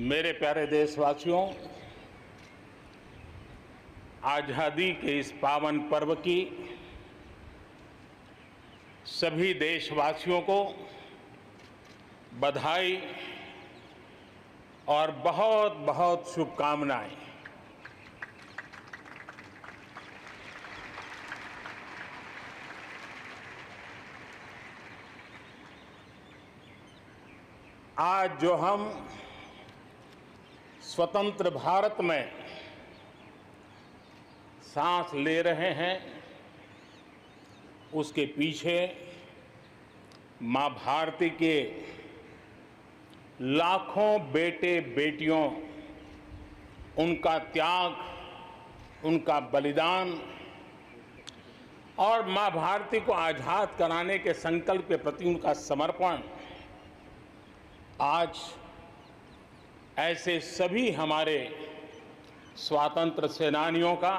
मेरे प्यारे देशवासियों, आज़ादी के इस पावन पर्व की सभी देशवासियों को बधाई और बहुत बहुत शुभकामनाएं। आज जो हम स्वतंत्र भारत में सांस ले रहे हैं, उसके पीछे मां भारती के लाखों बेटे बेटियों, उनका त्याग, उनका बलिदान और मां भारती को आज़ाद कराने के संकल्प के प्रति उनका समर्पण आज ऐसे सभी हमारे स्वातंत्र्य सेनानियों का,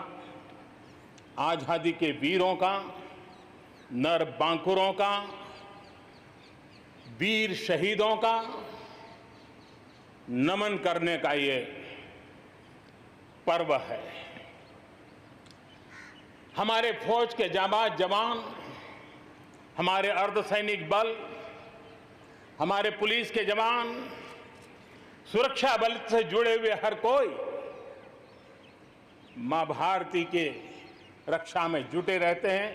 आज़ादी के वीरों का, नर बांकुरों का, वीर शहीदों का नमन करने का ये पर्व है। हमारे फौज के जाबाज जवान, हमारे अर्धसैनिक बल, हमारे पुलिस के जवान, सुरक्षा बल से जुड़े हुए हर कोई मां भारती के रक्षा में जुटे रहते हैं,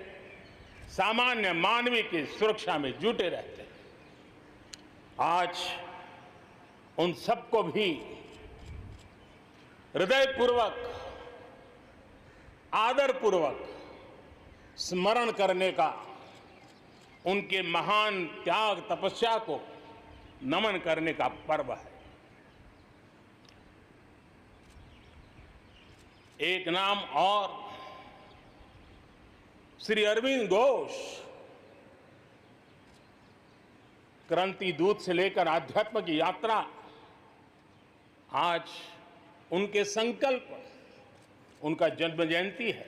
सामान्य मानवीय की सुरक्षा में जुटे रहते हैं। आज उन सबको भी हृदयपूर्वक, आदरपूर्वक स्मरण करने का, उनके महान त्याग तपस्या को नमन करने का पर्व है। एक नाम और, श्री अरविंद घोष क्रांति दूत से लेकर आध्यात्म की यात्रा, आज उनके संकल्प, उनका जन्म जयंती है।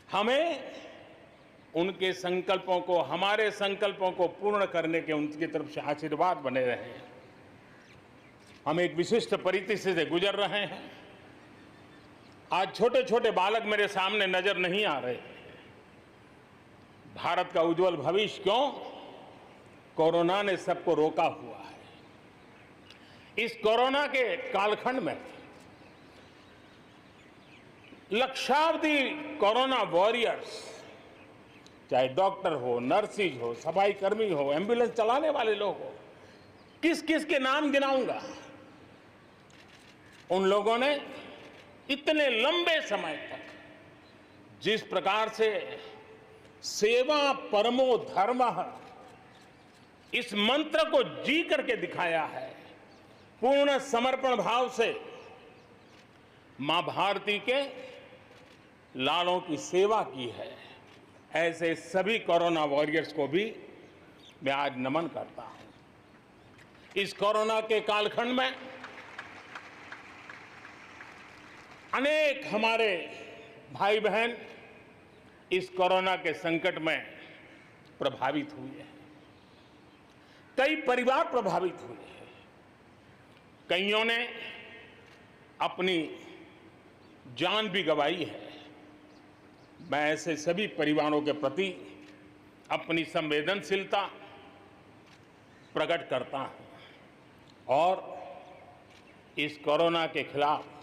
हमें उनके संकल्पों को, हमारे संकल्पों को पूर्ण करने के उनकी तरफ से आशीर्वाद बने रहे। हम एक विशिष्ट परिस्थिति से गुजर रहे हैं। आज छोटे छोटे बालक मेरे सामने नजर नहीं आ रहे। भारत का उज्जवल भविष्य क्यों? कोरोना ने सबको रोका हुआ है। इस कोरोना के कालखंड में लक्षावधि कोरोना वॉरियर्स, चाहे डॉक्टर हो, नर्सिस हो, सफाई कर्मी हो, एम्बुलेंस चलाने वाले लोग हो, किस किस के नाम गिनाऊंगा। उन लोगों ने इतने लंबे समय तक जिस प्रकार से सेवा परमो धर्मः इस मंत्र को जी करके दिखाया है, पूर्ण समर्पण भाव से मां भारती के लालों की सेवा की है, ऐसे सभी कोरोना वॉरियर्स को भी मैं आज नमन करता हूं। इस कोरोना के कालखंड में अनेक हमारे भाई बहन इस कोरोना के संकट में प्रभावित हुए हैं। कई परिवार प्रभावित हुए हैं। कईयों ने अपनी जान भी गंवाई है। मैं ऐसे सभी परिवारों के प्रति अपनी संवेदनशीलता प्रकट करता हूं और इस कोरोना के खिलाफ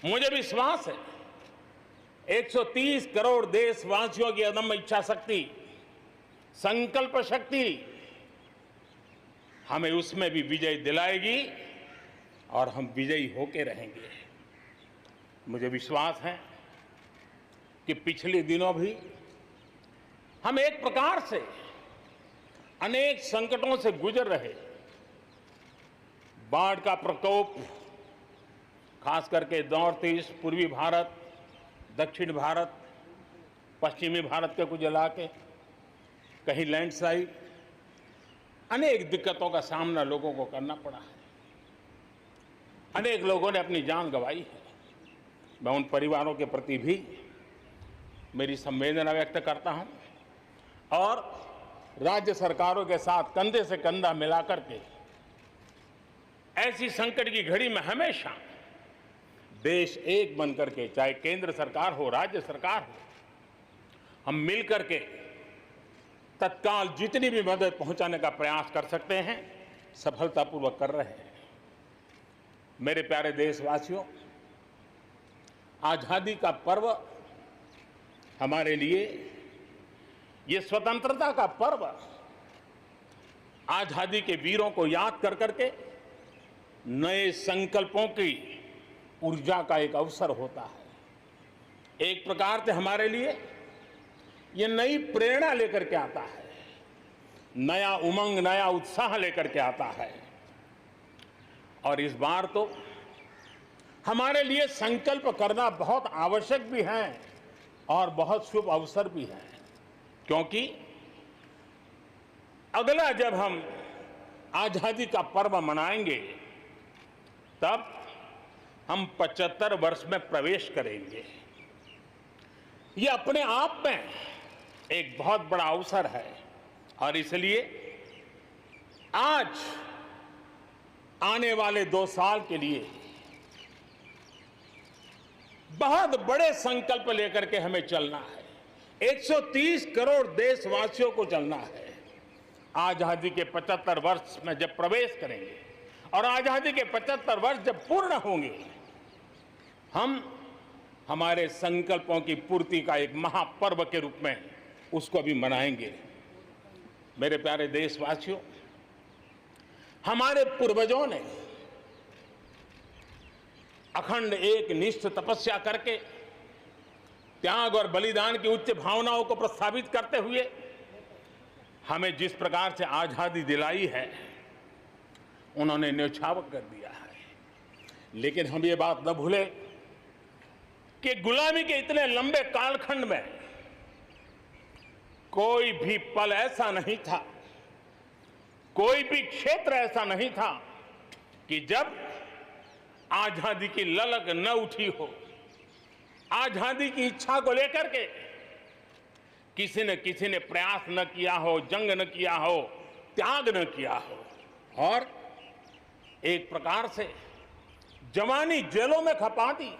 मुझे विश्वास है 130 करोड़ देशवासियों की अदम्य इच्छा शक्ति, संकल्प शक्ति हमें उसमें भी विजय दिलाएगी और हम विजयी होके रहेंगे। मुझे विश्वास है कि पिछले दिनों भी हम एक प्रकार से अनेक संकटों से गुजर रहे। बाढ़ का प्रकोप, खास करके नॉर्थ ईस्ट, पूर्वी भारत, दक्षिण भारत, पश्चिमी भारत के कुछ इलाके, कहीं लैंडस्लाइड, अनेक दिक्कतों का सामना लोगों को करना पड़ा है। अनेक लोगों ने अपनी जान गंवाई है। मैं उन परिवारों के प्रति भी मेरी संवेदना व्यक्त करता हूं और राज्य सरकारों के साथ कंधे से कंधा मिलाकर के ऐसी संकट की घड़ी में हमेशा देश एक बन करके, चाहे केंद्र सरकार हो, राज्य सरकार हो, हम मिल करके तत्काल जितनी भी मदद पहुंचाने का प्रयास कर सकते हैं, सफलतापूर्वक कर रहे हैं। मेरे प्यारे देशवासियों, आजादी का पर्व हमारे लिए, ये स्वतंत्रता का पर्व आजादी के वीरों को याद कर करके नए संकल्पों की ऊर्जा का एक अवसर होता है। एक प्रकार से हमारे लिए ये नई प्रेरणा लेकर के आता है, नया उमंग, नया उत्साह लेकर के आता है। और इस बार तो हमारे लिए संकल्प करना बहुत आवश्यक भी है और बहुत शुभ अवसर भी है, क्योंकि अगला जब हम आजादी का पर्व मनाएंगे तब हम 75 वर्ष में प्रवेश करेंगे। ये अपने आप में एक बहुत बड़ा अवसर है और इसलिए आज आने वाले 2 साल के लिए बहुत बड़े संकल्प लेकर के हमें चलना है। 130 करोड़ देशवासियों को चलना है। आजादी के 75 वर्ष में जब प्रवेश करेंगे और आजादी के 75 वर्ष जब पूर्ण होंगे, हम हमारे संकल्पों की पूर्ति का एक महापर्व के रूप में उसको भी मनाएंगे। मेरे प्यारे देशवासियों, हमारे पूर्वजों ने अखंड एक निष्ठ तपस्या करके त्याग और बलिदान की उच्च भावनाओं को प्रस्तावित करते हुए हमें जिस प्रकार से आजादी दिलाई है, उन्होंने न्यौछावर कर दिया है। लेकिन हम ये बात न भूलें कि गुलामी के इतने लंबे कालखंड में कोई भी पल ऐसा नहीं था, कोई भी क्षेत्र ऐसा नहीं था कि जब आजादी की ललक न उठी हो, आजादी की इच्छा को लेकर के किसी ने प्रयास न किया हो, जंग न किया हो, त्याग न किया हो और एक प्रकार से जवानी जेलों में खपा दी,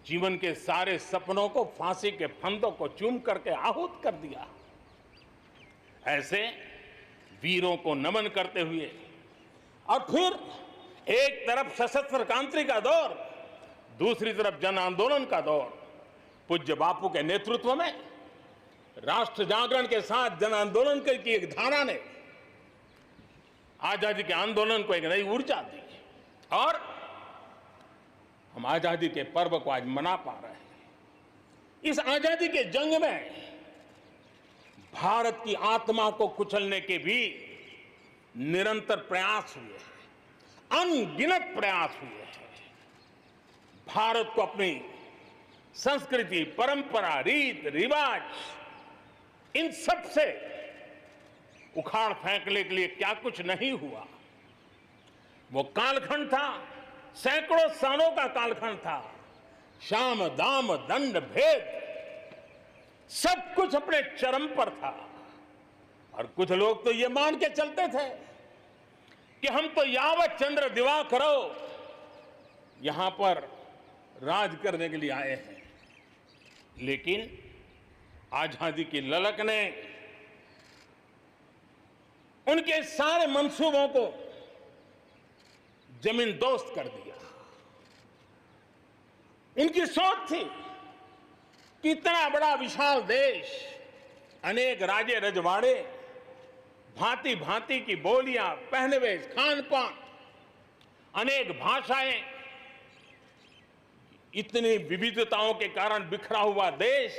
जीवन के सारे सपनों को, फांसी के फंदों को चूम करके आहूत कर दिया। ऐसे वीरों को नमन करते हुए और फिर एक तरफ सशस्त्र क्रांति का दौर, दूसरी तरफ जन आंदोलन का दौर, पूज्य बापू के नेतृत्व में राष्ट्र जागरण के साथ जन आंदोलन की एक धारा ने आजादी के आंदोलन को एक नई ऊर्जा दी और हम आजादी के पर्व को आज मना पा रहे हैं। इस आजादी के जंग में भारत की आत्मा को कुचलने के भी निरंतर प्रयास हुए हैं, अनगिनत प्रयास हुए हैं। भारत को अपनी संस्कृति, परंपरा, रीत रिवाज, इन सब से उखाड़ फेंकने के लिए क्या कुछ नहीं हुआ। वो कालखंड था, सैकड़ों सालों का कालखंड था। शाम दाम दंड भेद सब कुछ अपने चरम पर था और कुछ लोग तो ये मान के चलते थे कि हम तो यावत चंद्र दिवाकरो यहां पर राज करने के लिए आए हैं। लेकिन आजादी की ललक ने उनके सारे मंसूबों को जमींदोस्त कर दिया। उनकी सोच थी कि इतना बड़ा विशाल देश, अनेक राजे रजवाड़े, भांति भांति की बोलियां, पहनवेश, खान पान, अनेक भाषाएं, इतनी विविधताओं के कारण बिखरा हुआ देश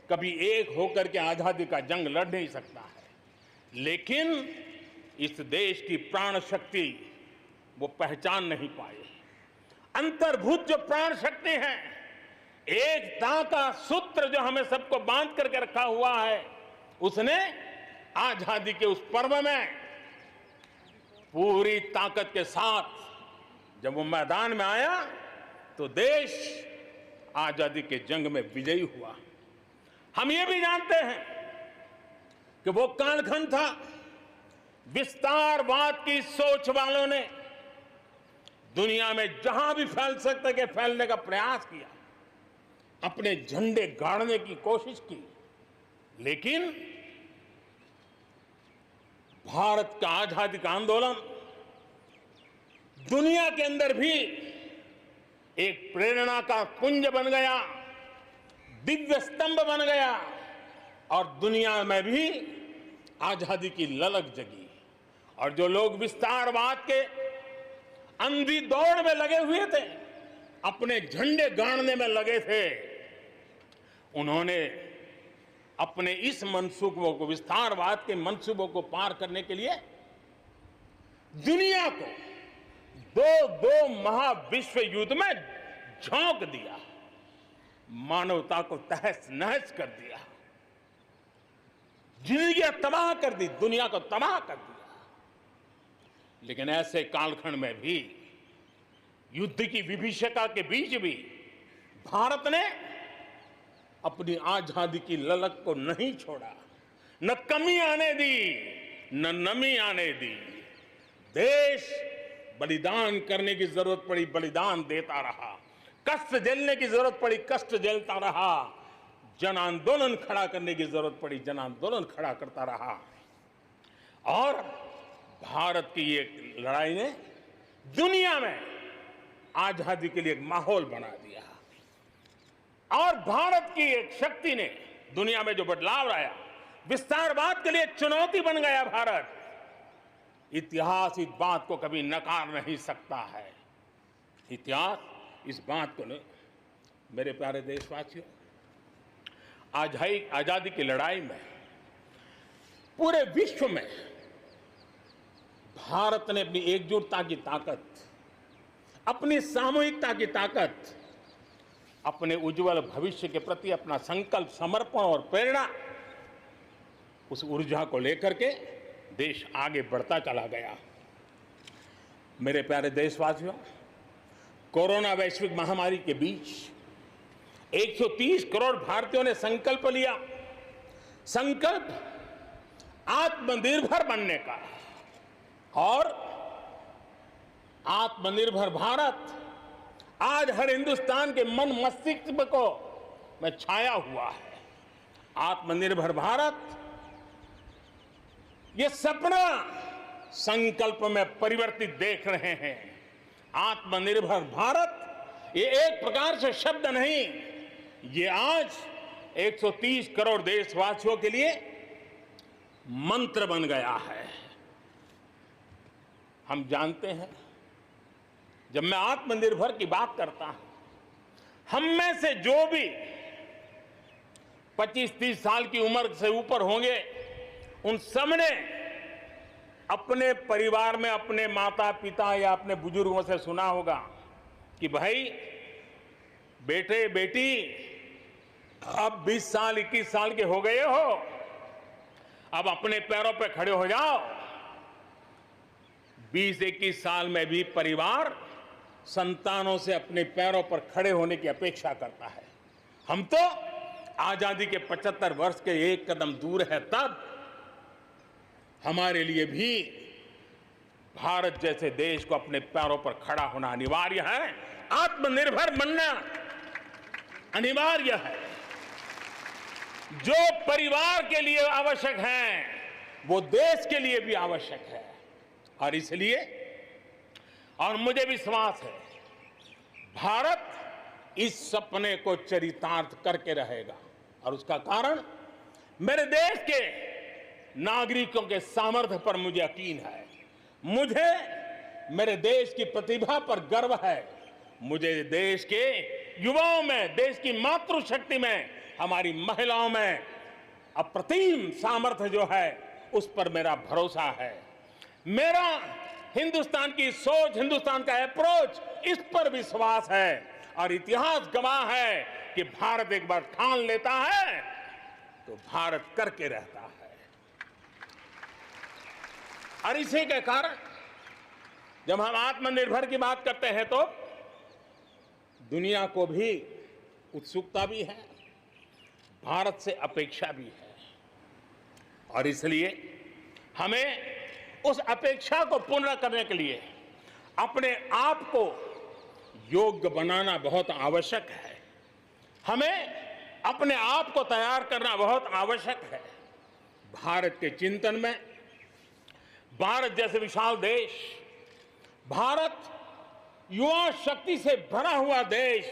कभी एक होकर के आजादी का जंग लड़ नहीं सकता है। लेकिन इस देश की प्राण शक्ति वो पहचान नहीं पाए। अंतर्भूत जो प्राण शक्ति है, एकता का सूत्र जो हमें सबको बांध करके रखा हुआ है, उसने आजादी के उस पर्व में पूरी ताकत के साथ जब वो मैदान में आया तो देश आजादी के जंग में विजयी हुआ। हम ये भी जानते हैं कि वो कालखंड था विस्तारवाद की सोच वालों ने दुनिया में जहां भी फैल सकते के फैलने का प्रयास किया, अपने झंडे गाड़ने की कोशिश की, लेकिन भारत का आजादी का आंदोलन दुनिया के अंदर भी एक प्रेरणा का पुंज बन गया, दिव्य स्तंभ बन गया और दुनिया में भी आजादी की ललक जगी। और जो लोग विस्तारवाद के अंधी दौड़ में लगे हुए थे, अपने झंडे गाड़ने में लगे थे, उन्होंने अपने इस मंसूबों को, विस्तारवाद के मंसूबों को पार करने के लिए दुनिया को दो महाविश्व युद्ध में झोंक दिया, मानवता को तहस नहस कर दिया, जिंदगियां तबाह कर दी, दुनिया को तबाह कर दिया। लेकिन ऐसे कालखंड में भी, युद्ध की विभीषिका के बीच भी भारत ने अपनी आजादी की ललक को नहीं छोड़ा, न कमी आने दी, न नमी आने दी। देश बलिदान करने की जरूरत पड़ी, बलिदान देता रहा, कष्ट झेलने की जरूरत पड़ी, कष्ट झेलता रहा, जन आंदोलन खड़ा करने की जरूरत पड़ी, जन आंदोलन खड़ा करता रहा। और भारत की ये लड़ाई ने दुनिया में आजादी के लिए एक माहौल बना दिया। और भारत की एक शक्ति ने दुनिया में जो बदलाव लाया, विस्तारवाद के लिए चुनौती बन गया भारत। इतिहास इस बात को कभी नकार नहीं सकता है। इतिहास इस बात को नहीं। मेरे प्यारे देशवासियों, आजादी की लड़ाई में पूरे विश्व में भारत ने अपनी एकजुटता की ताकत, अपनी सामूहिकता की ताकत, अपने उज्जवल भविष्य के प्रति अपना संकल्प, समर्पण और प्रेरणा, उस ऊर्जा को लेकर के देश आगे बढ़ता चला गया। मेरे प्यारे देशवासियों, कोरोना वैश्विक महामारी के बीच 130 करोड़ भारतीयों ने संकल्प लिया, संकल्प आत्मनिर्भर बनने का। और आत्मनिर्भर भारत आज हर हिंदुस्तान के मन मस्तिष्क को में छाया हुआ है। आत्मनिर्भर भारत, ये सपना संकल्प में परिवर्तित देख रहे हैं। आत्मनिर्भर भारत ये एक प्रकार से शब्द नहीं, ये आज 130 करोड़ देशवासियों के लिए मंत्र बन गया है। हम जानते हैं, जब मैं आत्मनिर्भर की बात करता हूं, हम में से जो भी 25-30 साल की उम्र से ऊपर होंगे, उन सब ने अपने परिवार में अपने माता पिता या अपने बुजुर्गों से सुना होगा कि भाई बेटे बेटी, अब 20 साल 21 साल के हो गए हो, अब अपने पैरों पे खड़े हो जाओ। 20-21 साल में भी परिवार संतानों से अपने पैरों पर खड़े होने की अपेक्षा करता है। हम तो आजादी के 75 वर्ष के एक कदम दूर है, तब हमारे लिए भी भारत जैसे देश को अपने पैरों पर खड़ा होना अनिवार्य है। आत्मनिर्भर बनना अनिवार्य है। जो परिवार के लिए आवश्यक है, वो देश के लिए भी आवश्यक है। और इसलिए, और मुझे विश्वास है, भारत इस सपने को चरितार्थ करके रहेगा। और उसका कारण मेरे देश के नागरिकों के सामर्थ्य पर मुझे यकीन है। मुझे मेरे देश की प्रतिभा पर गर्व है। मुझे देश के युवाओं में, देश की मातृशक्ति में, हमारी महिलाओं में अप्रतिम सामर्थ्य जो है, उस पर मेरा भरोसा है। मेरा हिंदुस्तान की सोच, हिंदुस्तान का अप्रोच, इस पर विश्वास है। और इतिहास गवाह है कि भारत एक बार ठान लेता है तो भारत करके रहता है। और इसी के कारण जब हम आत्मनिर्भर की बात करते हैं तो दुनिया को भी उत्सुकता भी है, भारत से अपेक्षा भी है। और इसलिए हमें उस अपेक्षा को पूर्ण करने के लिए अपने आप को योग्य बनाना बहुत आवश्यक है। हमें अपने आप को तैयार करना बहुत आवश्यक है। भारत के चिंतन में भारत जैसे विशाल देश, भारत युवा शक्ति से भरा हुआ देश,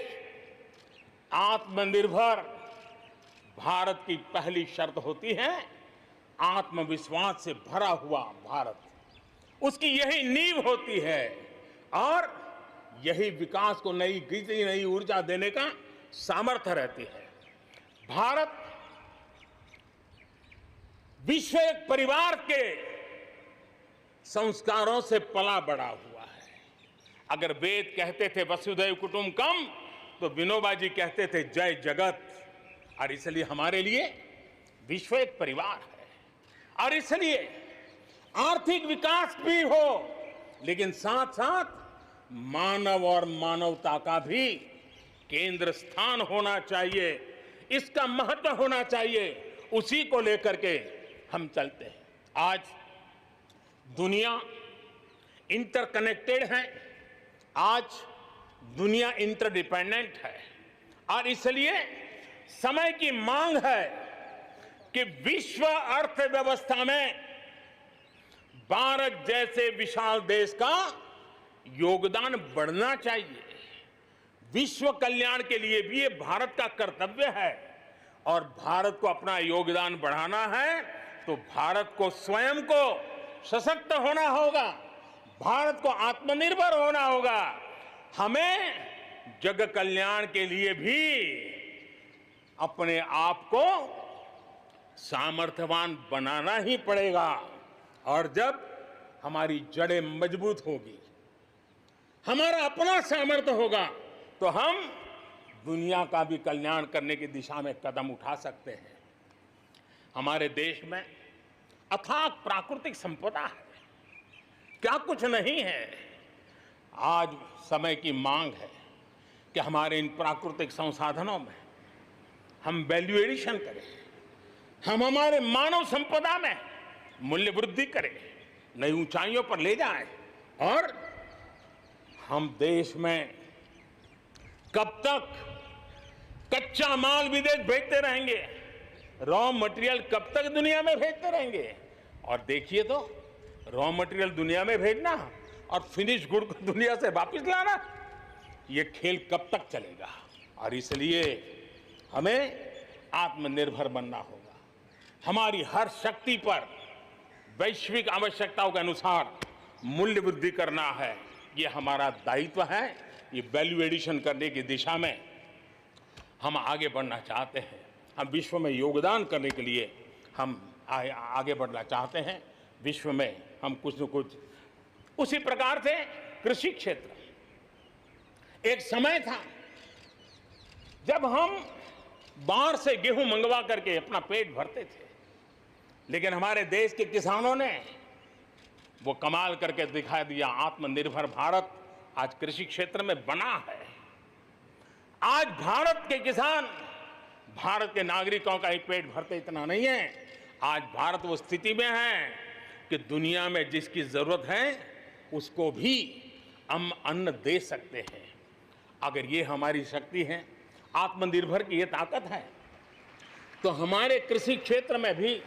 आत्मनिर्भर भारत की पहली शर्त होती है आत्मविश्वास से भरा हुआ भारत। उसकी यही नींव होती है और यही विकास को नई गति, नई ऊर्जा देने का सामर्थ्य रहती है। भारत विश्व एक परिवार के संस्कारों से पला बड़ा हुआ है। अगर वेद कहते थे वसुधैव कुटुंबकम, तो विनोबा जी कहते थे जय जगत। और इसलिए हमारे लिए विश्व एक परिवार है। और इसलिए आर्थिक विकास भी हो, लेकिन साथ साथ मानव और मानवता का भी केंद्र स्थान होना चाहिए, इसका महत्व होना चाहिए। उसी को लेकर के हम चलते हैं। आज दुनिया इंटरकनेक्टेड है, आज दुनिया इंटरडिपेंडेंट है और इसलिए समय की मांग है कि विश्व अर्थव्यवस्था में भारत जैसे विशाल देश का योगदान बढ़ना चाहिए। विश्व कल्याण के लिए भी ये भारत का कर्तव्य है और भारत को अपना योगदान बढ़ाना है तो भारत को स्वयं को सशक्त होना होगा, भारत को आत्मनिर्भर होना होगा। हमें जग कल्याण के लिए भी अपने आप को सामर्थ्यवान बनाना ही पड़ेगा। और जब हमारी जड़ें मजबूत होगी, हमारा अपना सामर्थ्य होगा, तो हम दुनिया का भी कल्याण करने की दिशा में कदम उठा सकते हैं। हमारे देश में अथाक प्राकृतिक संपदा है, क्या कुछ नहीं है। आज समय की मांग है कि हमारे इन प्राकृतिक संसाधनों में हम वैल्यू एडिशन करें, हम हमारे मानव संपदा में मूल्य वृद्धि करें, नई ऊंचाइयों पर ले जाएं। और हम देश में कब तक कच्चा माल विदेश भेजते रहेंगे, रॉ मटेरियल कब तक दुनिया में भेजते रहेंगे। और देखिए तो रॉ मटेरियल दुनिया में भेजना और फिनिश गुड को दुनिया से वापस लाना, ये खेल कब तक चलेगा। और इसलिए हमें आत्मनिर्भर बनना होगा। हमारी हर शक्ति पर वैश्विक आवश्यकताओं के अनुसार मूल्य वृद्धि करना है, ये हमारा दायित्व है। ये वैल्यू एडिशन करने की दिशा में हम आगे बढ़ना चाहते हैं। हम विश्व में योगदान करने के लिए हम आगे बढ़ना चाहते हैं। विश्व में हम कुछ न कुछ, उसी प्रकार से कृषि क्षेत्र, एक समय था जब हम बाहर से गेहूं मंगवा करके अपना पेट भरते थे, लेकिन हमारे देश के किसानों ने वो कमाल करके दिखा दिया। आत्मनिर्भर भारत आज कृषि क्षेत्र में बना है। आज भारत के किसान, भारत के नागरिकों का ही पेट भरते इतना नहीं है, आज भारत वो स्थिति में है कि दुनिया में जिसकी जरूरत है उसको भी हम अन्न दे सकते हैं। अगर ये हमारी शक्ति है, आत्मनिर्भर की ये ताकत है, तो हमारे कृषि क्षेत्र में भी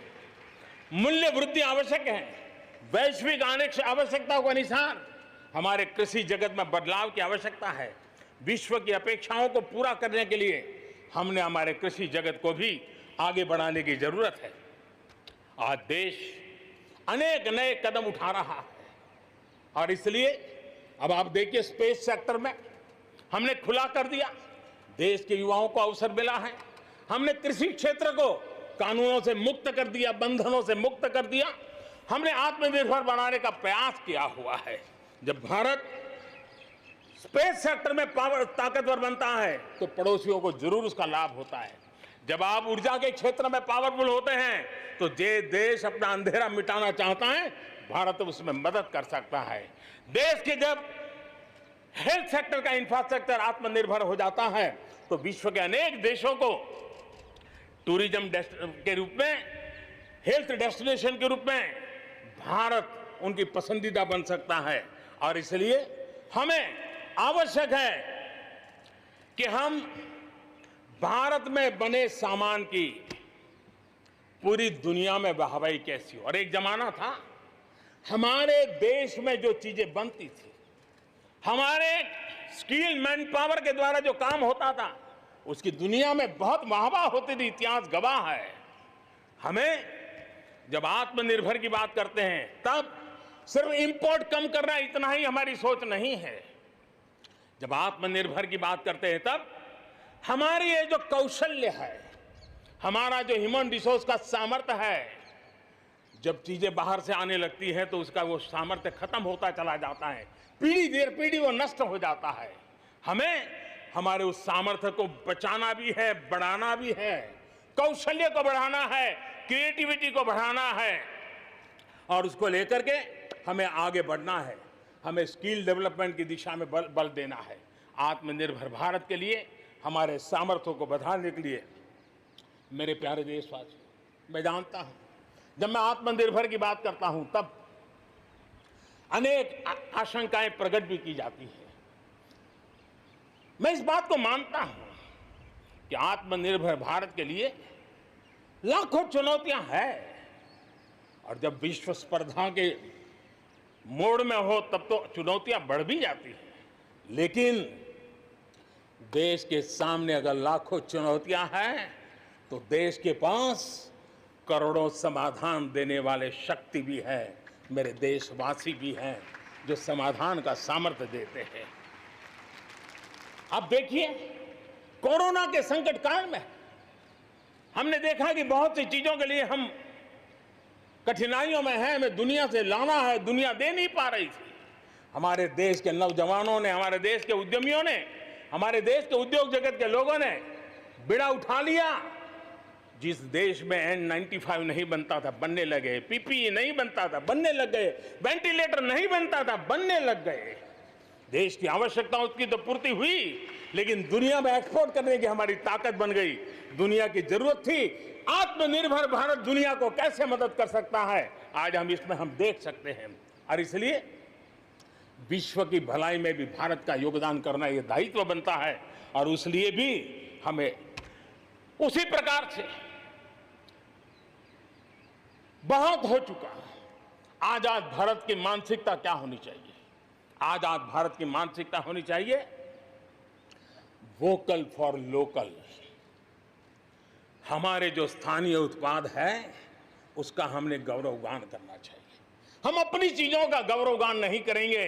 मूल्य वृद्धि आवश्यक है। वैश्विक आवश्यकताओं के अनुसार हमारे कृषि जगत में बदलाव की आवश्यकता है। विश्व की अपेक्षाओं को पूरा करने के लिए हमने हमारे कृषि जगत को भी आगे बढ़ाने की जरूरत है। आज देश अनेक नए कदम उठा रहा है और इसलिए अब आप देखिए स्पेस सेक्टर में हमने खुला कर दिया, देश के युवाओं को अवसर मिला है। हमने कृषि क्षेत्र को कानूनों से मुक्त कर दिया, बंधनों से मुक्त कर दिया। हमने आत्मनिर्भर बनाने का प्रयास किया हुआ है। जब भारत स्पेस सेक्टर में ताकतवर बनता है तो पड़ोसियों को जरूर उसका लाभ होता है। जब आप ऊर्जा के क्षेत्र में पावरफुल होते हैं तो जे देश अपना अंधेरा मिटाना चाहता है, भारत उसमें मदद कर सकता है। देश के जब हेल्थ सेक्टर का इंफ्रास्ट्रक्चर आत्मनिर्भर हो जाता है तो विश्व के अनेक देशों को टूरिज्म के रूप में, हेल्थ डेस्टिनेशन के रूप में भारत उनकी पसंदीदा बन सकता है। और इसलिए हमें आवश्यक है कि हम भारत में बने सामान की पूरी दुनिया में वाहवाही कैसी हो। और एक जमाना था हमारे देश में जो चीजें बनती थी, हमारे स्किल मैन पावर के द्वारा जो काम होता था, उसकी दुनिया में बहुत वाहवाह होती थी, इतिहास गवाह है। हमें जब आत्मनिर्भर की बात करते हैं तब सिर्फ इंपोर्ट कम करना इतना ही हमारी सोच नहीं है। जब आत्मनिर्भर की बात करते हैं तब हमारी ये जो कौशल्य है, हमारा जो ह्यूमन रिसोर्स का सामर्थ्य है, जब चीजें बाहर से आने लगती हैं तो उसका वो सामर्थ्य खत्म होता चला जाता है, पीढ़ी दर पीढ़ी वो नष्ट हो जाता है। हमें हमारे उस सामर्थ्य को बचाना भी है, बढ़ाना भी है, कौशल्य को बढ़ाना है, क्रिएटिविटी को बढ़ाना है और उसको लेकर के हमें आगे बढ़ना है। हमें स्किल डेवलपमेंट की दिशा में बल देना है। आत्मनिर्भर भारत के लिए, हमारे सामर्थ्य को बढ़ाने के लिए मेरे प्यारे देशवासियों, मैं जानता हूं जब मैं आत्मनिर्भर की बात करता हूं तब अनेक आशंकाएं प्रकट भी की जाती हैं। मैं इस बात को मानता हूं कि आत्मनिर्भर भारत के लिए लाखों चुनौतियां हैं और जब विश्व स्पर्धा के मोड़ में हो तब तो चुनौतियां बढ़ भी जाती हैं। लेकिन देश के सामने अगर लाखों चुनौतियां हैं तो देश के पास करोड़ों समाधान देने वाले शक्ति भी है, मेरे देशवासी भी हैं जो समाधान का सामर्थ्य देते हैं। अब देखिए, कोरोना के संकट काल में हमने देखा कि बहुत सी चीजों के लिए हम कठिनाइयों में हैं, हमें दुनिया से लाना है, दुनिया दे नहीं पा रही थी। हमारे देश के नौजवानों ने, हमारे देश के उद्यमियों ने, हमारे देश के उद्योग जगत के लोगों ने बीड़ा उठा लिया। जिस देश में N95 नहीं बनता था बनने लगे, PPE नहीं बनता था बनने लग गए, वेंटिलेटर नहीं बनता था बनने लग गए। देश की आवश्यकताओं की तो पूर्ति हुई, लेकिन दुनिया में एक्सपोर्ट करने की हमारी ताकत बन गई। दुनिया की जरूरत थी, आत्मनिर्भर भारत दुनिया को कैसे मदद कर सकता है, आज हम इसमें हम देख सकते हैं। और इसलिए विश्व की भलाई में भी भारत का योगदान करना ये दायित्व बनता है और उसलिए भी हमें उसी प्रकार से बहुत हो चुका आजाद भारत की मानसिकता क्या होनी चाहिए। आजाद भारत की मानसिकता होनी चाहिए वोकल फॉर लोकल। हमारे जो स्थानीय उत्पाद है उसका हमने गौरवगान करना चाहिए। हम अपनी चीजों का गौरवगान नहीं करेंगे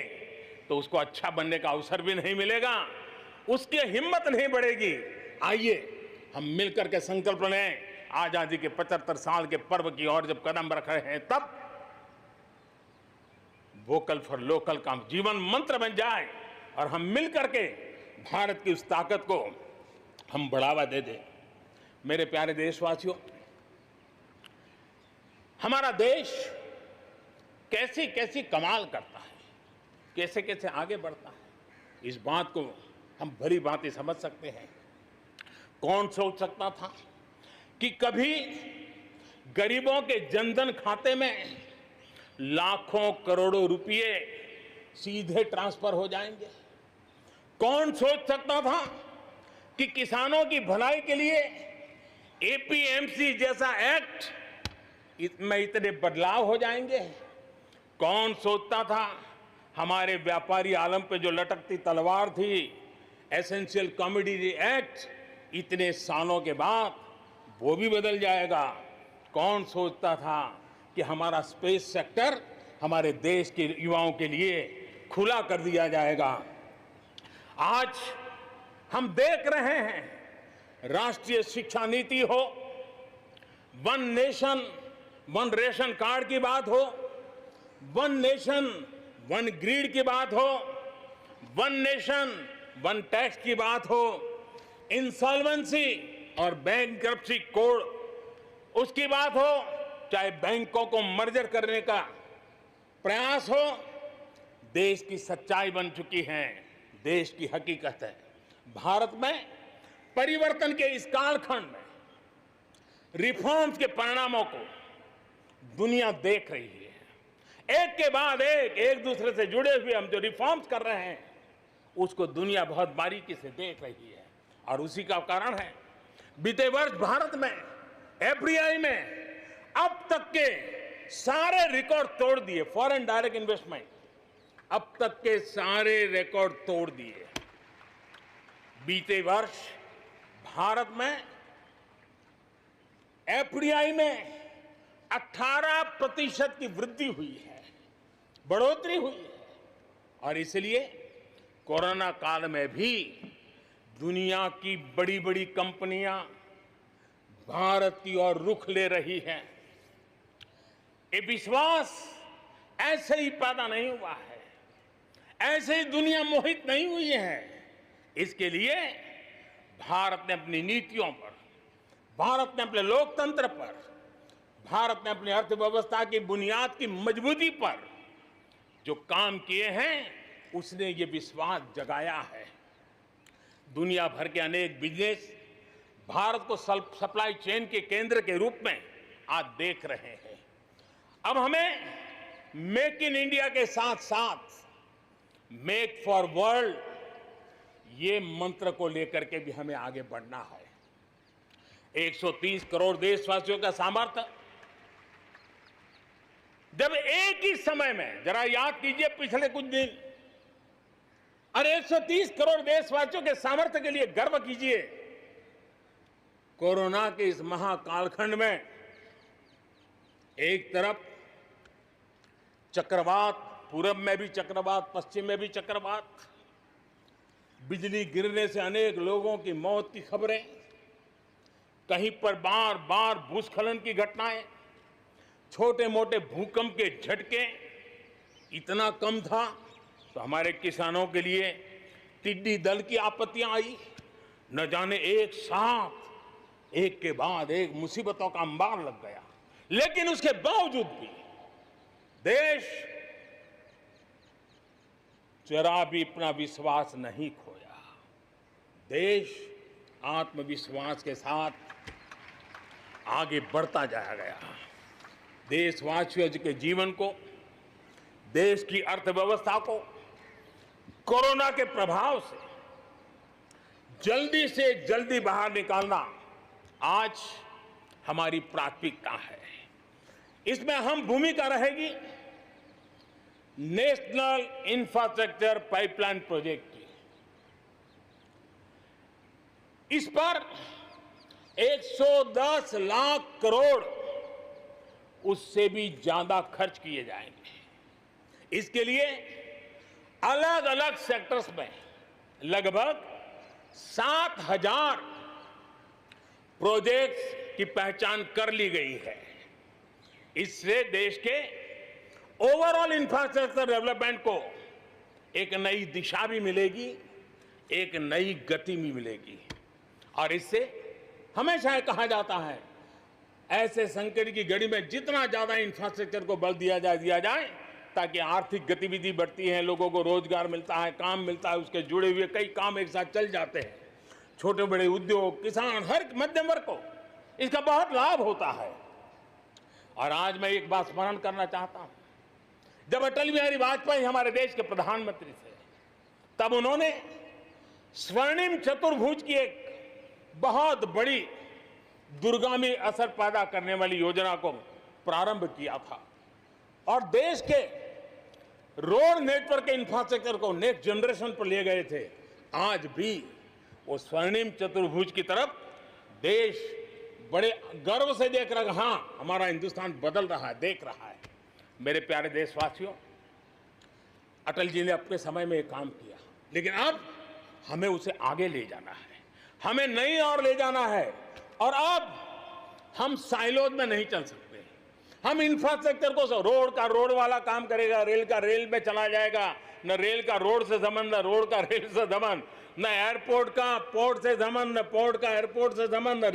तो उसको अच्छा बनने का अवसर भी नहीं मिलेगा, उसकी हिम्मत नहीं बढ़ेगी। आइए हम मिलकर के संकल्प लें, आजादी के 75 साल के पर्व की ओर जब कदम रख रहे हैं तब वोकल फॉर लोकल का जीवन मंत्र बन जाए और हम मिलकर के भारत की उस ताकत को हम बढ़ावा दे दें। मेरे प्यारे देशवासियों, हमारा देश कैसी कैसी कमाल करता है, कैसे कैसे आगे बढ़ता है, इस बात को हम भली भांति समझ सकते हैं। कौन सोच सकता था कि कभी गरीबों के जनधन खाते में लाखों करोड़ों रुपए सीधे ट्रांसफर हो जाएंगे। कौन सोच सकता था कि किसानों की भलाई के लिए एपीएमसी जैसा एक्ट में इतने बदलाव हो जाएंगे। कौन सोचता था हमारे व्यापारी आलम पे जो लटकती तलवार थी, एसेंशियल कमोडिटी एक्ट, इतने सालों के बाद वो भी बदल जाएगा। कौन सोचता था कि हमारा स्पेस सेक्टर हमारे देश के युवाओं के लिए खुला कर दिया जाएगा। आज हम देख रहे हैं, राष्ट्रीय शिक्षा नीति हो, one nation one ration card की बात हो, वन नेशन वन ग्रिड की बात हो, वन नेशन वन टैक्स की बात हो, इंसॉल्वेंसी और बैंकरप्सी कोड उसकी बात हो, चाहे बैंकों को मर्जर करने का प्रयास हो, देश की सच्चाई बन चुकी है, देश की हकीकत है। भारत में परिवर्तन के इस कालखंड में रिफॉर्म्स के परिणामों को दुनिया देख रही है। एक के बाद एक दूसरे से जुड़े हुए हम जो रिफॉर्म्स कर रहे हैं उसको दुनिया बहुत बारीकी से देख रही है। और उसी का कारण है बीते वर्ष भारत में एफडीआई में अब तक के सारे रिकॉर्ड तोड़ दिए। फॉरेन डायरेक्ट इन्वेस्टमेंट अब तक के सारे रिकॉर्ड तोड़ दिए। बीते वर्ष भारत में एफडीआई में 18% की वृद्धि हुई है, बढ़ोतरी हुई है। और इसलिए कोरोना काल में भी दुनिया की बड़ी बड़ी कंपनियां भारत की ओर रुख ले रही हैं। ये विश्वास ऐसे ही पैदा नहीं हुआ है, ऐसे ही दुनिया मोहित नहीं हुई है। इसके लिए भारत ने अपनी नीतियों पर, भारत ने अपने लोकतंत्र पर, भारत ने अपनी अर्थव्यवस्था की बुनियाद की मजबूती पर जो काम किए हैं उसने ये विश्वास जगाया है। दुनिया भर के अनेक बिजनेस भारत को सप्लाई चेन के केंद्र के रूप में आज देख रहे हैं। अब हमें मेक इन इंडिया के साथ साथ मेक फॉर वर्ल्ड ये मंत्र को लेकर के भी हमें आगे बढ़ना है। 130 करोड़ देशवासियों का सामर्थ्य जब एक ही समय में, जरा याद कीजिए पिछले कुछ दिन, और 130 करोड़ देशवासियों के सामर्थ्य के लिए गर्व कीजिए। कोरोना के इस महाकालखंड में एक तरफ चक्रवात, पूरब में भी चक्रवात, पश्चिम में भी चक्रवात, बिजली गिरने से अनेक लोगों की मौत की खबरें, कहीं पर बार बार भूस्खलन की घटनाएं, छोटे मोटे भूकंप के झटके। इतना कम था तो हमारे किसानों के लिए टिड्डी दल की आपत्तियां आई। न जाने एक साथ एक के बाद एक मुसीबतों का अंबार लग गया। लेकिन उसके बावजूद भी देश जरा भी अपना विश्वास नहीं खोया। देश आत्मविश्वास के साथ आगे बढ़ता जाया गया। देशवासियों के जीवन को, देश की अर्थव्यवस्था को कोरोना के प्रभाव से जल्दी बाहर निकालना आज हमारी प्राथमिकता है। इसमें अहम भूमिका रहेगी नेशनल इंफ्रास्ट्रक्चर पाइपलाइन प्रोजेक्ट की। इस पर 110 लाख करोड़ उससे भी ज्यादा खर्च किए जाएंगे। इसके लिए अलग अलग सेक्टर्स में लगभग 7,000 प्रोजेक्ट्स की पहचान कर ली गई है। इससे देश के ओवरऑल इंफ्रास्ट्रक्चर डेवलपमेंट को एक नई दिशा भी मिलेगी, एक नई गति भी मिलेगी। और इससे हमेशा ये कहा जाता है, ऐसे संकट की घड़ी में जितना ज्यादा इंफ्रास्ट्रक्चर को बल दिया जाए ताकि आर्थिक गतिविधि बढ़ती है, लोगों को रोजगार मिलता है, काम मिलता है, उसके जुड़े हुए कई काम एक साथ चल जाते हैं। छोटे बड़े उद्योग, किसान, हर मध्यम वर्ग को इसका बहुत लाभ होता है। और आज मैं एक बात स्मरण करना चाहता हूं, जब अटल बिहारी वाजपेयी हमारे देश के प्रधानमंत्री थे, तब उन्होंने स्वर्णिम चतुर्भुज की एक बहुत बड़ी दूरगामी असर पैदा करने वाली योजना को प्रारंभ किया था और देश के रोड नेटवर्क के इंफ्रास्ट्रक्चर को नेक्स्ट जनरेशन पर ले गए थे। आज भी वो स्वर्णिम चतुर्भुज की तरफ देश बड़े गर्व से देख रहा है। हाँ, हमारा हिंदुस्तान बदल रहा है, देख रहा है। मेरे प्यारे देशवासियों, अटल जी ने अपने समय में एक काम किया, लेकिन अब हमें उसे आगे ले जाना है, हमें नई ओर ले जाना है। और अब हम साइलोज में नहीं चल सकते। हम इंफ्रास्ट्रक्चर को, रोड का रोड वाला काम करेगा, रेल का रेल में चला जाएगा, न रेल का रोड से संबंध, न रोड का रेल से संबंध, न एयरपोर्ट का पोर्ट से संबंध, न पोर्ट का एयरपोर्ट से संबंध, न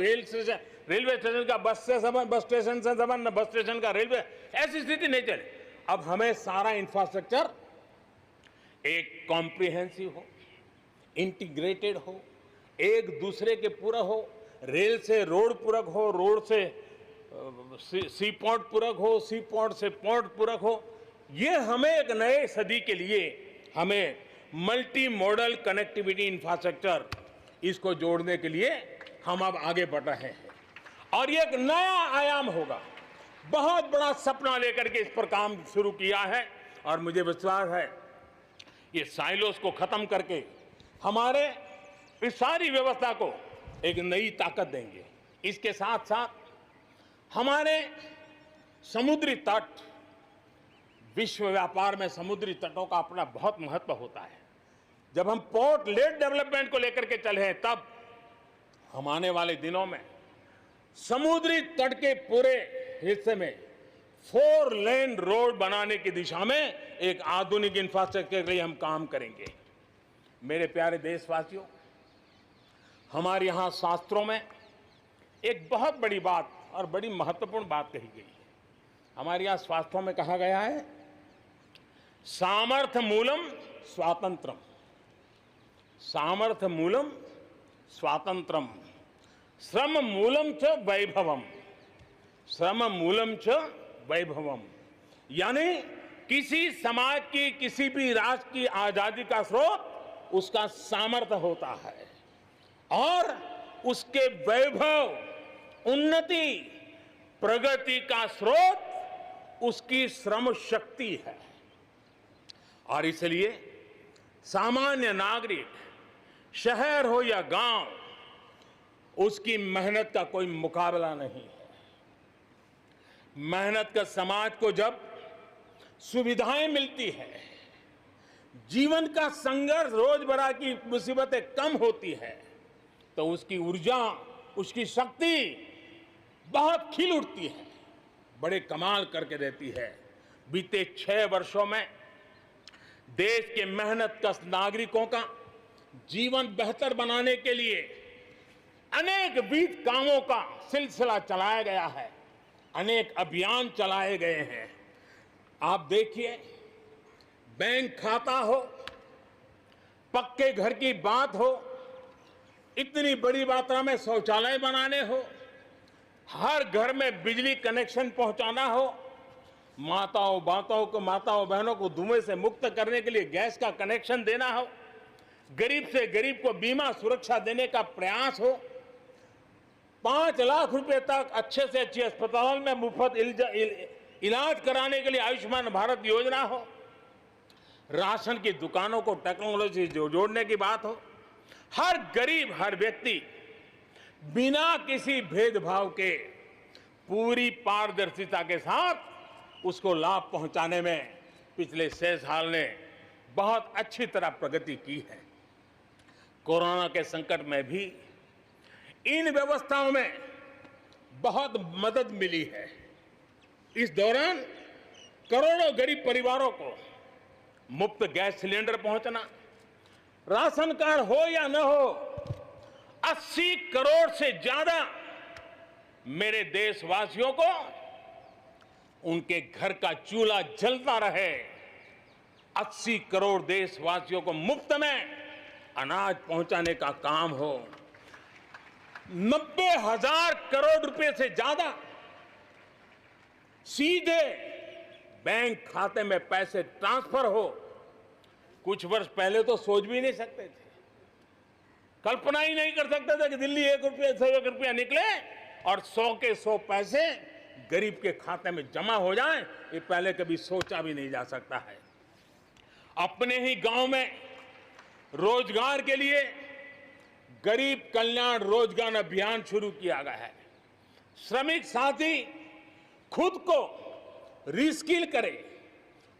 रेलवे स्टेशन का बस से संबंध, बस स्टेशन से संबंध, न बस स्टेशन का रेलवे। ऐसी स्थिति नहीं चले। अब हमें सारा इंफ्रास्ट्रक्चर एक कॉम्प्रिहेंसिव हो, इंटीग्रेटेड हो, एक दूसरे के पूरक हो। रेल से रोड पूरक हो, रोड से सी पोर्ट पूरक हो, सी पोर्ट से पोर्ट पूरक हो। ये हमें एक नए सदी के लिए हमें मल्टी मॉडल कनेक्टिविटी इंफ्रास्ट्रक्चर इसको जोड़ने के लिए हम अब आगे बढ़ रहे हैं और ये एक नया आयाम होगा। बहुत बड़ा सपना लेकर के इस पर काम शुरू किया है और मुझे विश्वास है ये साइलोस को खत्म करके हमारे इस सारी व्यवस्था को एक नई ताकत देंगे। इसके साथ साथ हमारे समुद्री तट, विश्व व्यापार में समुद्री तटों का अपना बहुत महत्व होता है। जब हम पोर्ट लेड डेवलपमेंट को लेकर के चले हैं तब हम आने वाले दिनों में समुद्री तट के पूरे हिस्से में 4 लेन रोड बनाने की दिशा में एक आधुनिक इंफ्रास्ट्रक्चर के लिए हम काम करेंगे। मेरे प्यारे देशवासियों, हमारे यहाँ शास्त्रों में एक बहुत बड़ी बात और बड़ी महत्वपूर्ण बात कही गई है। हमारे यहाँ शास्त्रों में कहा गया है, सामर्थ्य मूलम स्वातंत्रम, सामर्थ्य मूलम स्वातंत्रम, श्रम मूलम च वैभवम, श्रम मूलम च वैभवम। यानी किसी समाज की, किसी भी राष्ट्र की आजादी का स्रोत उसका सामर्थ्य होता है और उसके वैभव, उन्नति, प्रगति का स्रोत उसकी श्रम शक्ति है। और इसलिए सामान्य नागरिक, शहर हो या गांव, उसकी मेहनत का कोई मुकाबला नहीं है। मेहनत का समाज को जब सुविधाएं मिलती है, जीवन का संघर्ष, रोजमर्रा की मुसीबतें कम होती है, तो उसकी ऊर्जा, उसकी शक्ति बहुत खिल उठती है, बड़े कमाल करके देती है। बीते 6 वर्षों में देश के मेहनत कश नागरिकों का जीवन बेहतर बनाने के लिए अनेक विविध कामों का सिलसिला चलाया गया है, अनेक अभियान चलाए गए हैं। आप देखिए, बैंक खाता हो, पक्के घर की बात हो, इतनी बड़ी मात्रा में शौचालय बनाने हो, हर घर में बिजली कनेक्शन पहुंचाना हो, माताओं बहनों को धुएं से मुक्त करने के लिए गैस का कनेक्शन देना हो, गरीब से गरीब को बीमा सुरक्षा देने का प्रयास हो, 5 लाख रुपए तक अच्छे से अच्छे अस्पताल में मुफ्त इलाज कराने के लिए आयुष्मान भारत योजना हो, राशन की दुकानों को टेक्नोलॉजी जोड़ने की बात हो, हर गरीब, हर व्यक्ति बिना किसी भेदभाव के पूरी पारदर्शिता के साथ उसको लाभ पहुंचाने में पिछले 6 साल ने बहुत अच्छी तरह प्रगति की है। कोरोना के संकट में भी इन व्यवस्थाओं में बहुत मदद मिली है। इस दौरान करोड़ों गरीब परिवारों को मुफ्त गैस सिलेंडर पहुंचना, राशन कार्ड हो या न हो, 80 करोड़ से ज्यादा मेरे देशवासियों को उनके घर का चूल्हा जलता रहे, 80 करोड़ देशवासियों को मुफ्त में अनाज पहुंचाने का काम हो, 90,000 करोड़ रुपए से ज्यादा सीधे बैंक खाते में पैसे ट्रांसफर हो। कुछ वर्ष पहले तो सोच भी नहीं सकते थे, कल्पना ही नहीं कर सकते थे कि दिल्ली 1 रुपया से 1 रुपया निकले और 100 के 100 पैसे गरीब के खाते में जमा हो जाए। ये पहले कभी सोचा भी नहीं जा सकता है। अपने ही गांव में रोजगार के लिए गरीब कल्याण रोजगार अभियान शुरू किया गया है। श्रमिक साथी खुद को रिस्किल करे,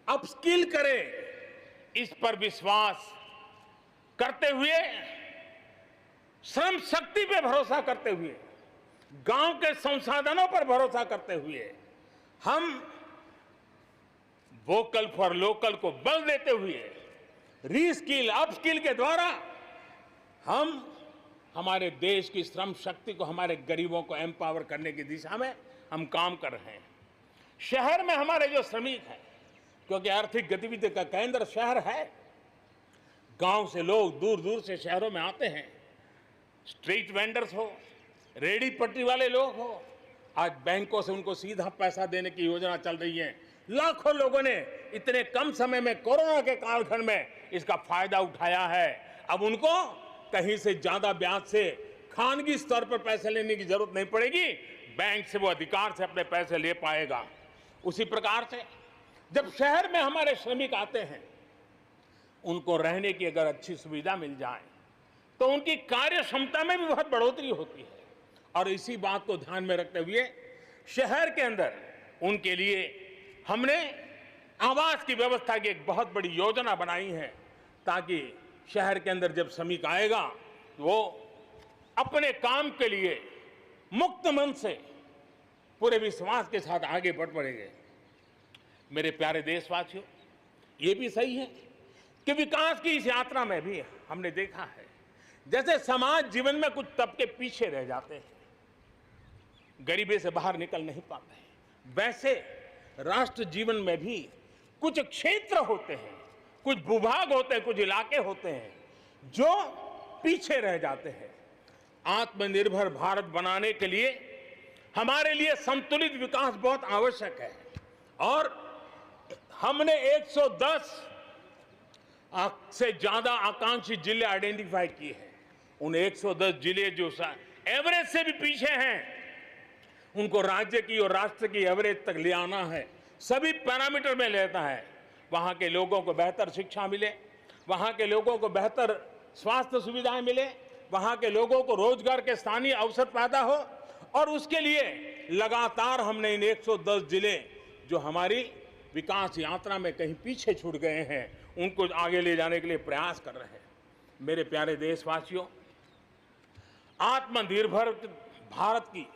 अपस्किल करे, इस पर विश्वास करते हुए, श्रम शक्ति पे भरोसा करते हुए, गांव के संसाधनों पर भरोसा करते हुए हम वोकल फॉर लोकल को बल देते हुए रीस्किल, अपस्किल के द्वारा हम हमारे देश की श्रम शक्ति को, हमारे गरीबों को एम्पावर करने की दिशा में हम काम कर रहे हैं। शहर में हमारे जो श्रमिक हैं, क्योंकि आर्थिक गतिविधि का केंद्र शहर है, गांव से लोग दूर दूर से शहरों में आते हैं। स्ट्रीट वेंडर्स हो, रेडी पटरी वाले लोग हो, आज बैंकों से उनको सीधा पैसा देने की योजना चल रही है, लाखों लोगों ने इतने कम समय में कोरोना के कालखंड में इसका फायदा उठाया है। अब उनको कहीं से ज्यादा ब्याज से खानगी स्तर पर पैसे लेने की जरूरत नहीं पड़ेगी, बैंक से वो अधिकार से अपने पैसे ले पाएगा। उसी प्रकार से जब शहर में हमारे श्रमिक आते हैं, उनको रहने की अगर अच्छी सुविधा मिल जाए तो उनकी कार्य क्षमता में भी बहुत बढ़ोतरी होती है। और इसी बात को ध्यान में रखते हुए शहर के अंदर उनके लिए हमने आवास की व्यवस्था की एक बहुत बड़ी योजना बनाई है, ताकि शहर के अंदर जब श्रमिक आएगा तो वो अपने काम के लिए मुक्त मन से पूरे विश्वास के साथ आगे बढ़ पड़ेंगे। मेरे प्यारे देशवासियों, ये भी सही है कि विकास की इस यात्रा में भी हमने देखा है जैसे समाज जीवन में कुछ तबके पीछे रह जाते हैं, गरीबी से बाहर निकल नहीं पाते हैं, वैसे राष्ट्र जीवन में भी कुछ क्षेत्र होते हैं, कुछ भूभाग होते हैं, कुछ इलाके होते हैं जो पीछे रह जाते हैं। आत्मनिर्भर भारत बनाने के लिए हमारे लिए संतुलित विकास बहुत आवश्यक है और हमने 110 से ज्यादा आकांक्षी जिले आइडेंटिफाई किए हैं। उन 110 जिले जो एवरेज से भी पीछे हैं, उनको राज्य की और राष्ट्र की एवरेज तक ले आना है। सभी पैरामीटर में लेता है। वहां के लोगों को बेहतर शिक्षा मिले, वहां के लोगों को बेहतर स्वास्थ्य सुविधाएं मिले, वहां के लोगों को रोजगार के स्थानीय अवसर पैदा हो, और उसके लिए लगातार हमने इन 110 जिले जो हमारी विकास यात्रा में कहीं पीछे छूट गए हैं, उनको आगे ले जाने के लिए प्रयास कर रहे हैं। मेरे प्यारे देशवासियों, आत्मनिर्भर भारत की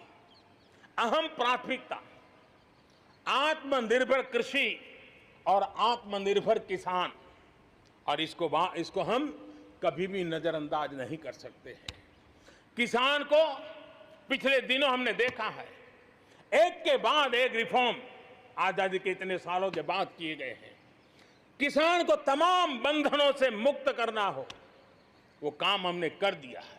अहम प्राथमिकता आत्मनिर्भर कृषि और आत्मनिर्भर किसान, और इसको हम कभी भी नजरअंदाज नहीं कर सकते हैं। किसान को पिछले दिनों हमने देखा है, एक के बाद एक रिफॉर्म आजादी के इतने सालों के बाद किए गए हैं। किसान को तमाम बंधनों से मुक्त करना हो, वो काम हमने कर दिया है।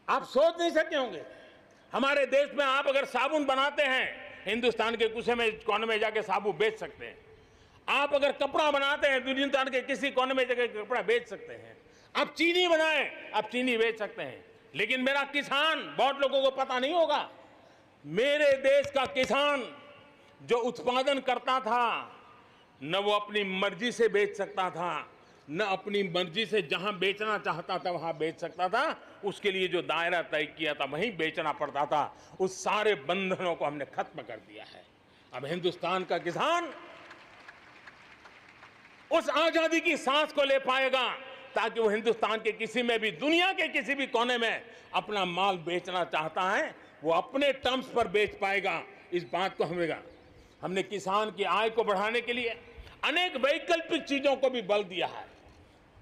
आप सोच नहीं सकते होंगे, हमारे देश में आप अगर साबुन बनाते हैं, हिंदुस्तान के कोने में जाके साबुन बेच सकते हैं। आप अगर कपड़ा बनाते हैं, हिंदुस्तान के किसी कोने में जाके कपड़ा बेच सकते हैं। आप चीनी बनाएं, आप चीनी बेच सकते हैं। लेकिन मेरा किसान, बहुत लोगों को पता नहीं होगा, मेरे देश का किसान जो उत्पादन करता था, न वो अपनी मर्जी से बेच सकता था, न अपनी मर्जी से जहां बेचना चाहता था वहां बेच सकता था। उसके लिए जो दायरा तय किया था वहीं बेचना पड़ता था। उस सारे बंधनों को हमने खत्म कर दिया है। अब हिंदुस्तान का किसान उस आजादी की सांस को ले पाएगा, ताकि वो हिंदुस्तान के किसी में भी, दुनिया के किसी भी कोने में अपना माल बेचना चाहता है, वो अपने टर्म्स पर बेच पाएगा। इस बात को हमने किसान की आय को बढ़ाने के लिए अनेक वैकल्पिक चीजों को भी बल दिया है।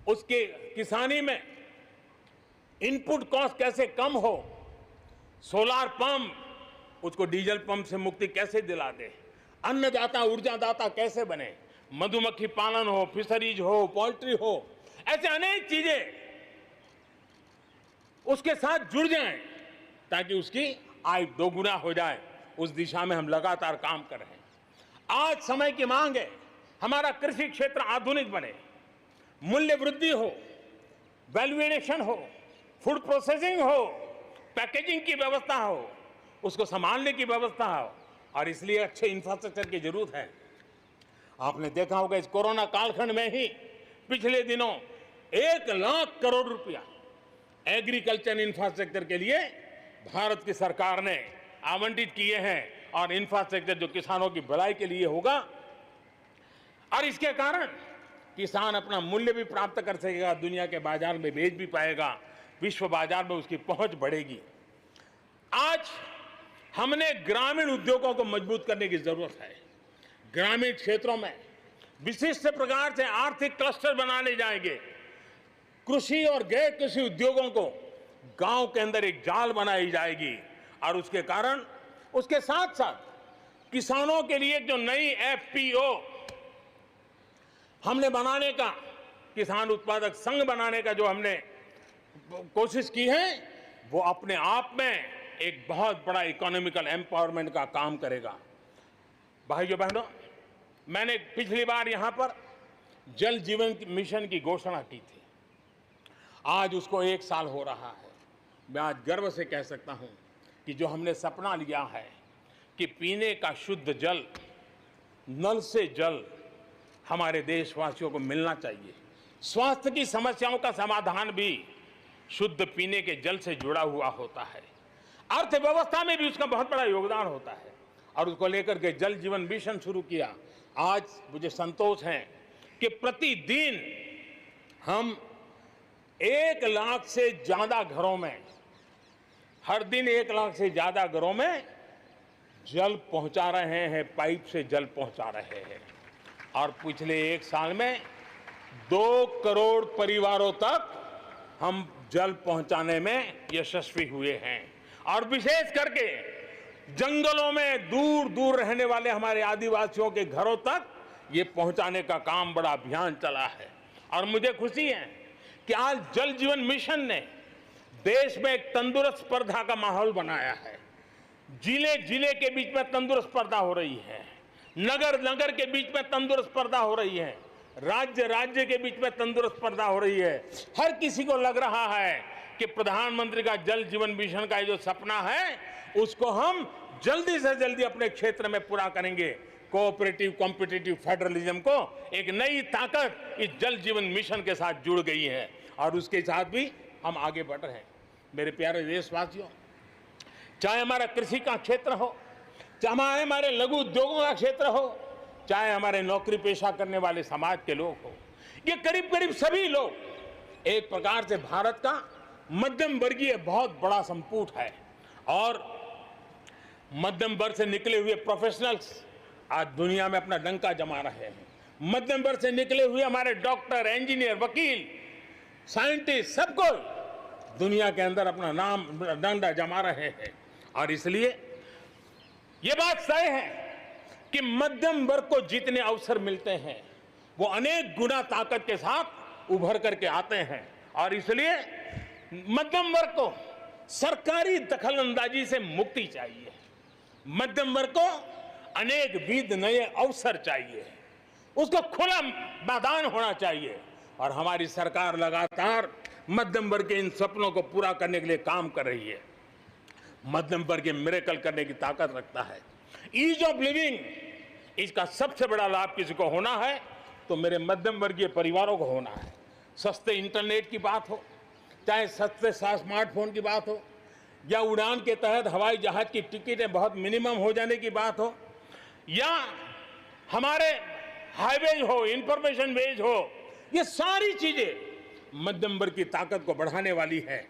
उसके किसानी में इनपुट कॉस्ट कैसे कम हो, सोलार पंप, उसको डीजल पंप से मुक्ति कैसे दिला दे, अन्नदाता ऊर्जादाता कैसे बने, मधुमक्खी पालन हो, फिशरीज हो, पोल्ट्री हो, ऐसे अनेक चीजें उसके साथ जुड़ जाएं, ताकि उसकी आय दोगुना हो जाए। उस दिशा में हम लगातार काम कर रहे हैं। आज समय की मांग है, हमारा कृषि क्षेत्र आधुनिक बने, मूल्य वृद्धि हो, वैल्यू एडिशन हो, फूड प्रोसेसिंग हो, पैकेजिंग की व्यवस्था हो, उसको संभालने की व्यवस्था हो, और इसलिए अच्छे इंफ्रास्ट्रक्चर की जरूरत है। आपने देखा होगा इस कोरोना कालखंड में ही पिछले दिनों 1 लाख करोड़ रुपया एग्रीकल्चर इंफ्रास्ट्रक्चर के लिए भारत की सरकार ने आवंटित किए हैं, और इंफ्रास्ट्रक्चर जो किसानों की भलाई के लिए होगा, और इसके कारण किसान अपना मूल्य भी प्राप्त कर सकेगा, दुनिया के बाजार में बेच भी पाएगा, विश्व बाजार में उसकी पहुंच बढ़ेगी। आज हमने ग्रामीण उद्योगों को मजबूत करने की जरूरत है। ग्रामीण क्षेत्रों में विशिष्ट प्रकार से आर्थिक क्लस्टर बनाने जाएंगे। कृषि और गैर कृषि उद्योगों को गांव के अंदर एक जाल बनाई जाएगी, और उसके कारण उसके साथ साथ किसानों के लिए जो नई एफपीओ हमने बनाने का, किसान उत्पादक संघ बनाने का जो हमने कोशिश की है, वो अपने आप में एक बहुत बड़ा इकोनॉमिकल एम्पावरमेंट का काम करेगा। भाइयों बहनों, मैंने पिछली बार यहां पर जल जीवन मिशन की घोषणा की थी। आज उसको 1 साल हो रहा है। मैं आज गर्व से कह सकता हूं कि जो हमने सपना लिया है कि पीने का शुद्ध जल, नल से जल हमारे देशवासियों को मिलना चाहिए। स्वास्थ्य की समस्याओं का समाधान भी शुद्ध पीने के जल से जुड़ा हुआ होता है। अर्थव्यवस्था में भी उसका बहुत बड़ा योगदान होता है और उसको लेकर के जल जीवन मिशन शुरू किया। आज मुझे संतोष है कि प्रतिदिन हम 1 लाख से ज्यादा घरों में, हर दिन 1 लाख से ज्यादा घरों में जल पहुंचा रहे हैं, पाइप से जल पहुंचा रहे हैं। और पिछले 1 साल में 2 करोड़ परिवारों तक हम जल पहुंचाने में यशस्वी हुए हैं। और विशेष करके जंगलों में दूर दूर रहने वाले हमारे आदिवासियों के घरों तक ये पहुंचाने का काम, बड़ा अभियान चला है। और मुझे खुशी है कि आज जल जीवन मिशन ने देश में एक तंदुरुस्त स्पर्धा का माहौल बनाया है। जिले जिले के बीच में तंदुरुस्त स्पर्धा हो रही है, नगर नगर के बीच में तंदुरुस्त स्पर्धा हो रही है, राज्य राज्य के बीच में तंदुरुस्त स्पर्धा हो रही है। हर किसी को लग रहा है कि प्रधानमंत्री का जल जीवन मिशन का जो सपना है उसको हम जल्दी से जल्दी अपने क्षेत्र में पूरा करेंगे। कोऑपरेटिव कॉम्पिटिटिव फेडरलिज्म को एक नई ताकत इस जल जीवन मिशन के साथ जुड़ गई है और उसके साथ भी हम आगे बढ़ रहे हैं। मेरे प्यारे देशवासियों, चाहे हमारा कृषि का क्षेत्र हो, चाहे हमारे लघु उद्योगों का क्षेत्र हो, चाहे हमारे नौकरी पेशा करने वाले समाज के लोग हो, ये करीब करीब सभी लोग एक प्रकार से भारत का मध्यम वर्गीय बहुत बड़ा संपुट है। और मध्यम वर्ग से निकले हुए प्रोफेशनल्स आज दुनिया में अपना डंका जमा रहे हैं। मध्यम वर्ग से निकले हुए हमारे डॉक्टर, इंजीनियर, वकील, साइंटिस्ट, सब कोई दुनिया के अंदर अपना नाम डंडा जमा रहे हैं। और इसलिए ये बात तय है कि मध्यम वर्ग को जितने अवसर मिलते हैं वो अनेक गुना ताकत के साथ उभर करके आते हैं। और इसलिए मध्यम वर्ग को सरकारी दखलंदाजी से मुक्ति चाहिए। मध्यम वर्ग को अनेक विध नए अवसर चाहिए, उसको खुला मैदान होना चाहिए। और हमारी सरकार लगातार मध्यम वर्ग के इन सपनों को पूरा करने के लिए काम कर रही है। मध्यम वर्ग ये मिरेकल करने की ताकत रखता है। ईज ऑफ लिविंग, इसका सबसे बड़ा लाभ किसी को होना है तो मेरे मध्यम वर्गीय परिवारों को होना है। सस्ते इंटरनेट की बात हो, चाहे सस्ते स्मार्टफोन की बात हो, या उड़ान के तहत हवाई जहाज की टिकटें बहुत मिनिमम हो जाने की बात हो, या हमारे हाईवेज हो, इंफॉर्मेशन वेज हो, ये सारी चीजें मध्यम वर्ग की ताकत को बढ़ाने वाली है।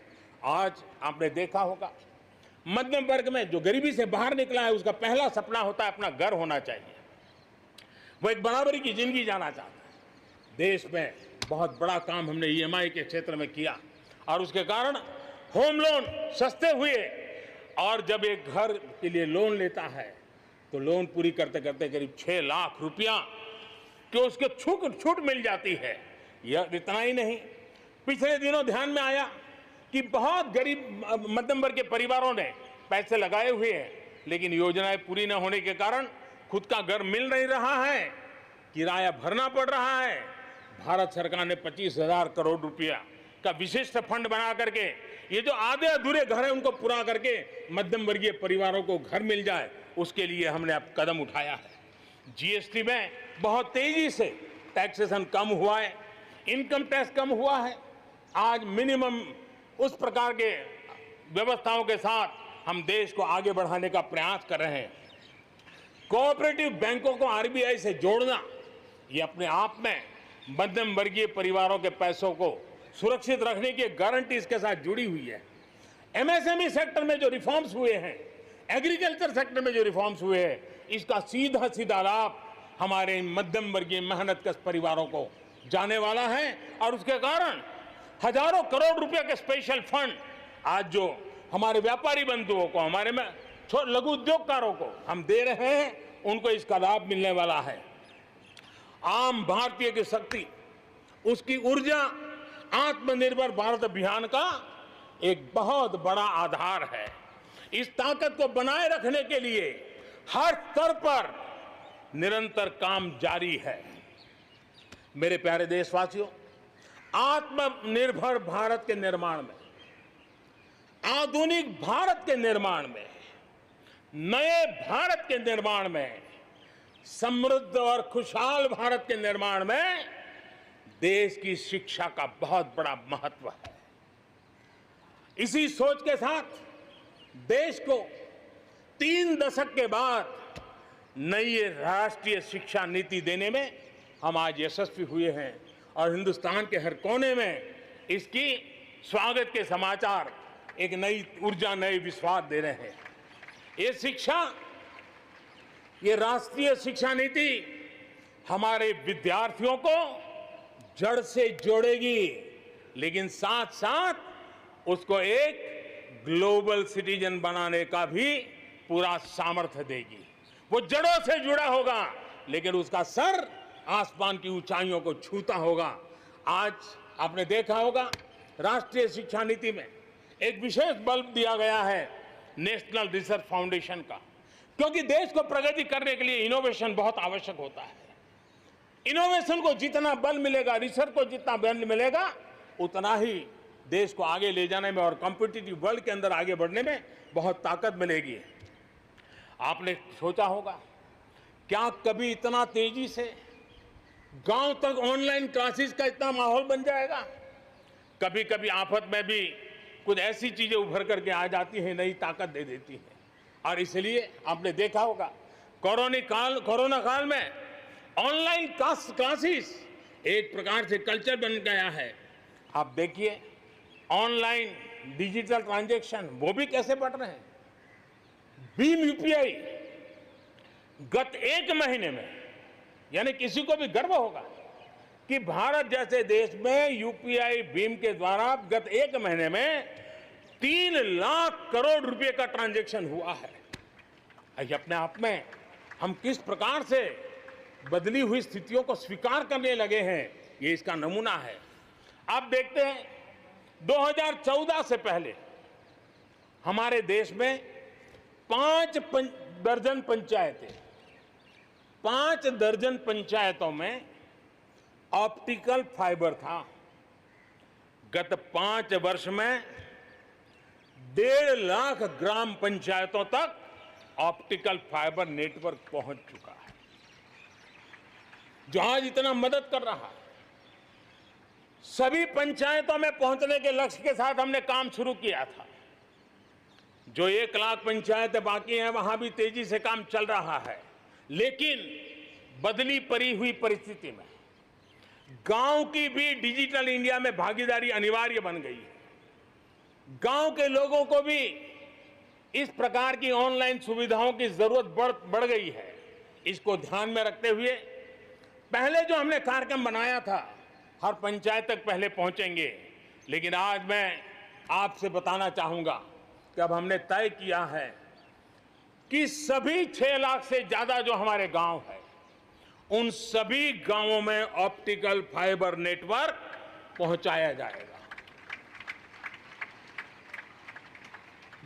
आज आपने देखा होगा मध्यम वर्ग में जो गरीबी से बाहर निकला है उसका पहला सपना होता है अपना घर होना चाहिए। वो एक बराबरी की जिंदगी जाना चाहता है। देश में बहुत बड़ा काम हमने ईएमआई के क्षेत्र में किया और उसके कारण होम लोन सस्ते हुए। और जब एक घर के लिए लोन लेता है तो लोन पूरी करते करते करीब 6 लाख रुपया कि उसके छूट मिल जाती है। यह इतना ही नहीं, पिछले दिनों ध्यान में आया कि बहुत गरीब मध्यम वर्ग के परिवारों ने पैसे लगाए हुए हैं, लेकिन योजनाएं पूरी न होने के कारण खुद का घर मिल नहीं रहा है, किराया भरना पड़ रहा है। भारत सरकार ने 25,000 करोड़ रुपया का विशिष्ट फंड बना करके ये जो आधे अधूरे घर हैं उनको पूरा करके मध्यम वर्गीय परिवारों को घर मिल जाए, उसके लिए हमने अब कदम उठाया है। जीएसटी में बहुत तेजी से टैक्सेशन कम हुआ है, इनकम टैक्स कम हुआ है। आज मिनिमम उस प्रकार के व्यवस्थाओं के साथ हम देश को आगे बढ़ाने का प्रयास कर रहे हैं। कोऑपरेटिव बैंकों को आरबीआई से जोड़ना ये अपने आप में मध्यम वर्गीय परिवारों के पैसों को सुरक्षित रखने की गारंटी इसके साथ जुड़ी हुई है। एमएसएमई सेक्टर में जो रिफॉर्म्स हुए हैं, एग्रीकल्चर सेक्टर में जो रिफॉर्म्स हुए हैं, इसका सीधा सीधा लाभ हमारे मध्यम वर्गीय मेहनतकश परिवारों को जाने वाला है। और उसके कारण हजारों करोड़ रुपए के स्पेशल फंड आज जो हमारे व्यापारी बंधुओं को, हमारे में लघु उद्योगकारों को हम दे रहे हैं, उनको इसका लाभ मिलने वाला है। आम भारतीय की शक्ति, उसकी ऊर्जा आत्मनिर्भर भारत अभियान का एक बहुत बड़ा आधार है। इस ताकत को बनाए रखने के लिए हर स्तर पर निरंतर काम जारी है। मेरे प्यारे देशवासियों, आत्मनिर्भर भारत के निर्माण में, आधुनिक भारत के निर्माण में, नए भारत के निर्माण में, समृद्ध और खुशहाल भारत के निर्माण में देश की शिक्षा का बहुत बड़ा महत्व है। इसी सोच के साथ देश को 3 दशक के बाद नई राष्ट्रीय शिक्षा नीति देने में हम आज यशस्वी हुए हैं और हिंदुस्तान के हर कोने में इसकी स्वागत के समाचार एक नई ऊर्जा, नए विश्वास दे रहे हैं। ये शिक्षा, ये राष्ट्रीय शिक्षा नीति हमारे विद्यार्थियों को जड़ से जोड़ेगी, लेकिन साथ साथ उसको एक ग्लोबल सिटीजन बनाने का भी पूरा सामर्थ्य देगी। वो जड़ों से जुड़ा होगा, लेकिन उसका सर आसमान की ऊंचाइयों को छूता होगा। आज आपने देखा होगा राष्ट्रीय शिक्षा नीति में एक विशेष बल दिया गया है नेशनल रिसर्च फाउंडेशन का, क्योंकि देश को प्रगति करने के लिए इनोवेशन बहुत आवश्यक होता है। इनोवेशन को जितना बल मिलेगा, रिसर्च को जितना बल मिलेगा, उतना ही देश को आगे ले जाने में और कॉम्पिटिटिव वर्ल्ड के अंदर आगे बढ़ने में बहुत ताकत मिलेगी। आपने सोचा होगा, क्या कभी इतना तेजी से गांव तक ऑनलाइन क्लासेस का इतना माहौल बन जाएगा? कभी कभी आफत में भी कुछ ऐसी चीजें उभर करके आ जाती हैं, नई ताकत दे देती हैं। और इसलिए आपने देखा होगा कोरोना काल में ऑनलाइन क्लासेस एक प्रकार से कल्चर बन गया है। आप देखिए ऑनलाइन डिजिटल ट्रांजैक्शन वो भी कैसे बढ़ रहे हैं। भीम यूपीआई गत 1 महीने में, यानी किसी को भी गर्व होगा कि भारत जैसे देश में यूपीआई भीम के द्वारा गत 1 महीने में 3 लाख करोड़ रुपए का ट्रांजैक्शन हुआ है। अपने आप में हम किस प्रकार से बदली हुई स्थितियों को स्वीकार करने लगे हैं, ये इसका नमूना है। आप देखते हैं 2014 से पहले हमारे देश में 5 दर्जन पंचायतों में ऑप्टिकल फाइबर था। गत 5 वर्ष में 1.5 लाख ग्राम पंचायतों तक ऑप्टिकल फाइबर नेटवर्क पहुंच चुका है, जो आज इतना मदद कर रहा है। सभी पंचायतों में पहुंचने के लक्ष्य के साथ हमने काम शुरू किया था। जो 1 लाख पंचायतें बाकी हैं, वहां भी तेजी से काम चल रहा है, लेकिन बदली पड़ी हुई परिस्थिति में गांव की भी डिजिटल इंडिया में भागीदारी अनिवार्य बन गई है। गांव के लोगों को भी इस प्रकार की ऑनलाइन सुविधाओं की जरूरत बढ़ गई है। इसको ध्यान में रखते हुए पहले जो हमने कार्यक्रम बनाया था, हर पंचायत तक पहले पहुंचेंगे, लेकिन आज मैं आपसे बताना चाहूंगा कि अब हमने तय किया है कि सभी 6 लाख से ज्यादा जो हमारे गांव है, उन सभी गांवों में ऑप्टिकल फाइबर नेटवर्क पहुंचाया जाएगा।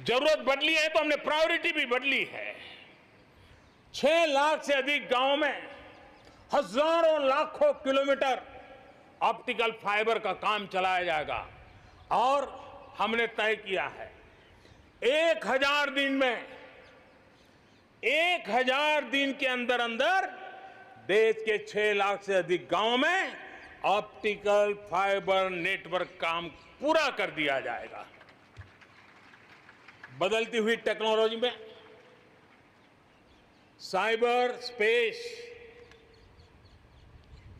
जरूरत बदली है तो हमने प्रायोरिटी भी बदली है। 6 लाख से अधिक गांवों में हजारों लाखों किलोमीटर ऑप्टिकल फाइबर का काम चलाया जाएगा और हमने तय किया है 1000 दिन में 1000 दिन के अंदर अंदर देश के 6 लाख से अधिक गांवों में ऑप्टिकल फाइबर नेटवर्क काम पूरा कर दिया जाएगा। बदलती हुई टेक्नोलॉजी में साइबर स्पेस,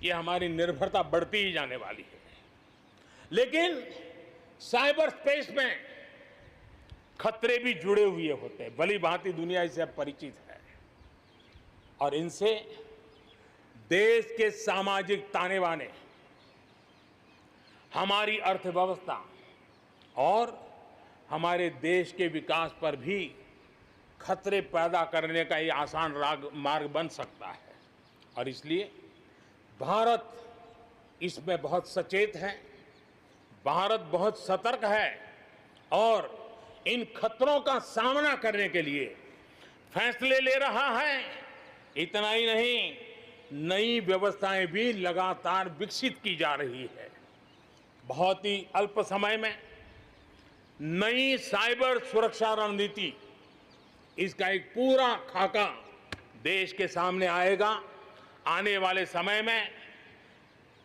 ये हमारी निर्भरता बढ़ती ही जाने वाली है। लेकिन साइबर स्पेस में खतरे भी जुड़े हुए होते हैं, भली भांति दुनिया इससे अब परिचित है, और इनसे देश के सामाजिक ताने बाने, हमारी अर्थव्यवस्था और हमारे देश के विकास पर भी खतरे पैदा करने का ये आसान मार्ग बन सकता है। और इसलिए भारत इसमें बहुत सचेत है, भारत बहुत सतर्क है और इन खतरों का सामना करने के लिए फैसले ले रहा है इतना ही नहीं, नई व्यवस्थाएं भी लगातार विकसित की जा रही है। बहुत ही अल्प समय में नई साइबर सुरक्षा रणनीति, इसका एक पूरा खाका देश के सामने आएगा। आने वाले समय में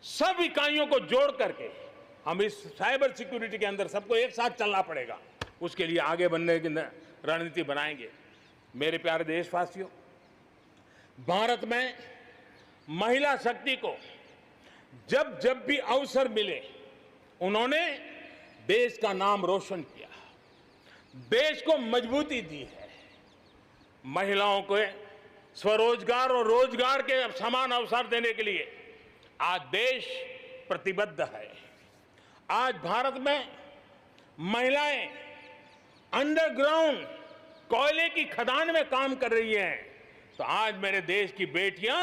सब इकाइयों को जोड़ करके हम इस साइबर सिक्योरिटी के अंदर सबको एक साथ चलना पड़ेगा। उसके लिए आगे बढ़ने की रणनीति बनाएंगे। मेरे प्यारे देशवासियों, भारत में महिला शक्ति को जब जब भी अवसर मिले उन्होंने देश का नाम रोशन किया, देश को मजबूती दी है। महिलाओं को स्वरोजगार और रोजगार के समान अवसर देने के लिए आज देश प्रतिबद्ध है। आज भारत में महिलाएं अंडरग्राउंड कोयले की खदान में काम कर रही हैं, तो आज मेरे देश की बेटियां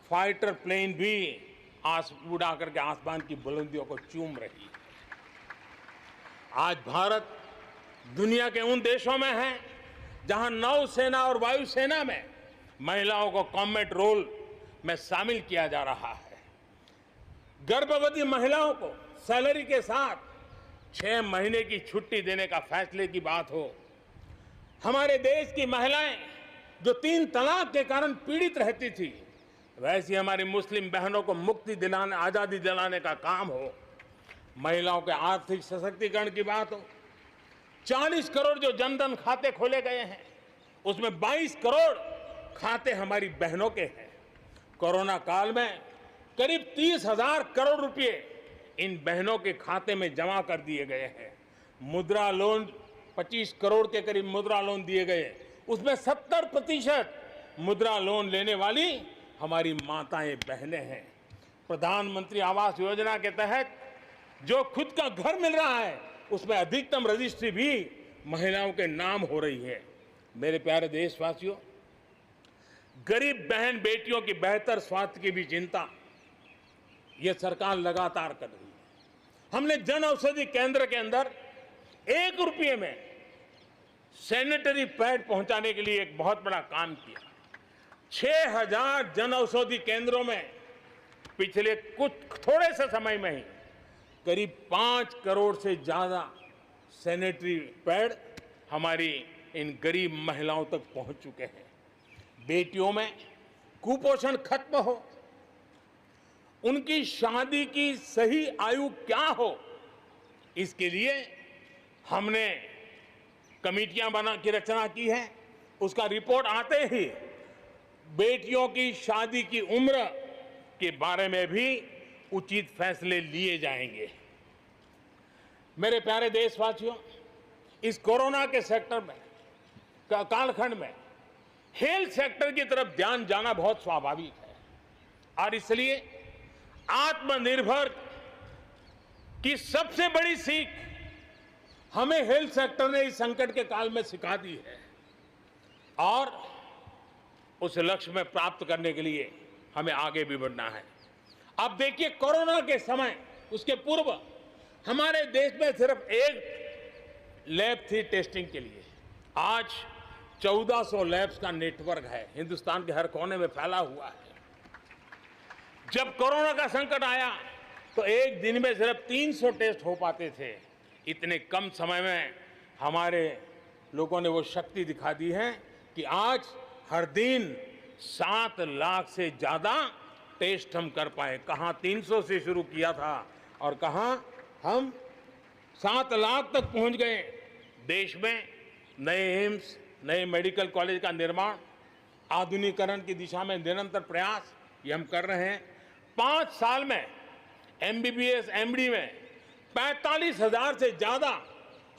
फाइटर प्लेन भी उड़ा करके आसमान की बुलंदियों को चूम रही है। आज भारत दुनिया के उन देशों में है जहां नौसेना और वायुसेना में महिलाओं को कॉम्बैट रोल में शामिल किया जा रहा है। गर्भवती महिलाओं को सैलरी के साथ 6 महीने की छुट्टी देने का फैसले की बात हो, हमारे देश की महिलाएं जो 3 तलाक के कारण पीड़ित रहती थी, वैसी हमारी मुस्लिम बहनों को मुक्ति दिलाने, आजादी दिलाने का काम हो, महिलाओं के आर्थिक सशक्तिकरण की बात हो। 40 करोड़ जो जनधन खाते खोले गए हैं, उसमें 22 करोड़ खाते हमारी बहनों के हैं। कोरोना काल में करीब 30,000 करोड़ रुपए इन बहनों के खाते में जमा कर दिए गए हैं। मुद्रा लोन 25 करोड़ के करीब मुद्रा लोन दिए गए, उसमें 70% मुद्रा लोन लेने वाली हमारी माताएं बहनें हैं। प्रधानमंत्री आवास योजना के तहत जो खुद का घर मिल रहा है, उसमें अधिकतम रजिस्ट्री भी महिलाओं के नाम हो रही है। मेरे प्यारे देशवासियों, गरीब बहन बेटियों की बेहतर स्वास्थ्य की भी चिंता ये सरकार लगातार कर रही है। हमने जन औषधि केंद्र के अंदर 1 रुपये में सैनिटरी पैड पहुंचाने के लिए एक बहुत बड़ा काम किया। 6,000 जन औषधि केंद्रों में पिछले कुछ थोड़े से समय में ही करीब 5 करोड़ से ज्यादा सैनिटरी पैड हमारी इन गरीब महिलाओं तक पहुंच चुके हैं। बेटियों में कुपोषण खत्म हो, उनकी शादी की सही आयु क्या हो, इसके लिए हमने कमेटियां बना की रचना की है। उसका रिपोर्ट आते ही बेटियों की शादी की उम्र के बारे में भी उचित फैसले लिए जाएंगे। मेरे प्यारे देशवासियों, इस कोरोना के सेक्टर में कालखंड में हेल्थ सेक्टर की तरफ ध्यान जाना बहुत स्वाभाविक है, और इसलिए आत्मनिर्भर की सबसे बड़ी सीख हमें हेल्थ सेक्टर ने इस संकट के काल में सिखा दी है, और उस लक्ष्य में प्राप्त करने के लिए हमें आगे भी बढ़ना है। अब देखिए, कोरोना के समय, उसके पूर्व हमारे देश में सिर्फ एक लैब थी टेस्टिंग के लिए। आज 1400 लैब्स का नेटवर्क है, हिंदुस्तान के हर कोने में फैला हुआ है। जब कोरोना का संकट आया तो एक दिन में सिर्फ 300 टेस्ट हो पाते थे। इतने कम समय में हमारे लोगों ने वो शक्ति दिखा दी है कि आज हर दिन 7 लाख से ज्यादा टेस्ट हम कर पाए। कहां 300 से शुरू किया था और कहां हम 7 लाख तक पहुंच गए। देश में नए एम्स, नए मेडिकल कॉलेज का निर्माण, आधुनिकीकरण की दिशा में निरंतर प्रयास ये हम कर रहे हैं। 5 साल में MBBS, MD में 45,000 से ज्यादा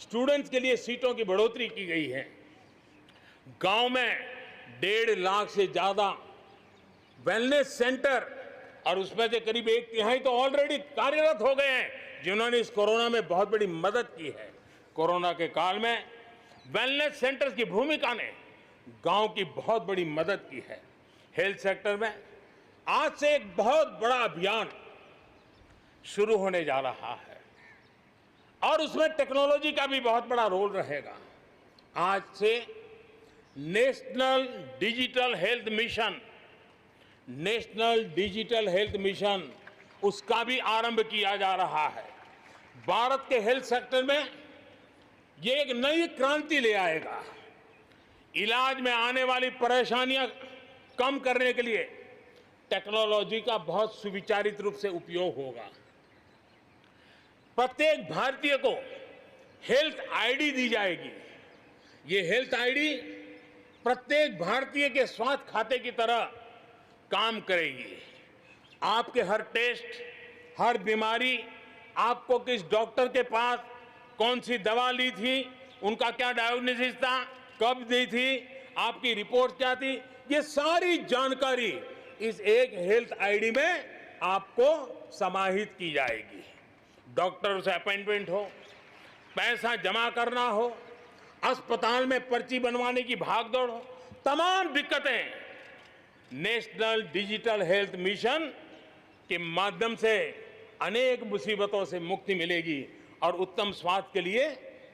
स्टूडेंट्स के लिए सीटों की बढ़ोतरी की गई है। गांव में 1.5 लाख से ज्यादा वेलनेस सेंटर, और उसमें से करीब 1/3 तो ऑलरेडी कार्यरत हो गए हैं, जिन्होंने इस कोरोना में बहुत बड़ी मदद की है। कोरोना के काल में वेलनेस सेंटर्स की भूमिका ने गांव की बहुत बड़ी मदद की है। हेल्थ सेक्टर में आज से एक बहुत बड़ा अभियान शुरू होने जा रहा है, और उसमें टेक्नोलॉजी का भी बहुत बड़ा रोल रहेगा। आज से national digital health mission, national digital health mission उसका भी आरंभ किया जा रहा है। भारत के हेल्थ सेक्टर में ये एक नई क्रांति ले आएगा। इलाज में आने वाली परेशानियां कम करने के लिए टेक्नोलॉजी का बहुत सुविचारित रूप से उपयोग होगा। प्रत्येक भारतीय को हेल्थ आईडी दी जाएगी। ये हेल्थ आईडी प्रत्येक भारतीय के स्वास्थ्य खाते की तरह काम करेगी। आपके हर टेस्ट, हर बीमारी, आपको किस डॉक्टर के पास कौन सी दवा ली थी, उनका क्या डायग्नोसिस था, कब दी थी, आपकी रिपोर्ट क्या थी, ये सारी जानकारी इस एक हेल्थ आईडी में आपको समाहित की जाएगी। डॉक्टर से अपॉइंटमेंट हो, पैसा जमा करना हो, अस्पताल में पर्ची बनवाने की भागदौड़ हो, तमाम दिक्कतें नेशनल डिजिटल हेल्थ मिशन के माध्यम से अनेक मुसीबतों से मुक्ति मिलेगी और उत्तम स्वास्थ्य के लिए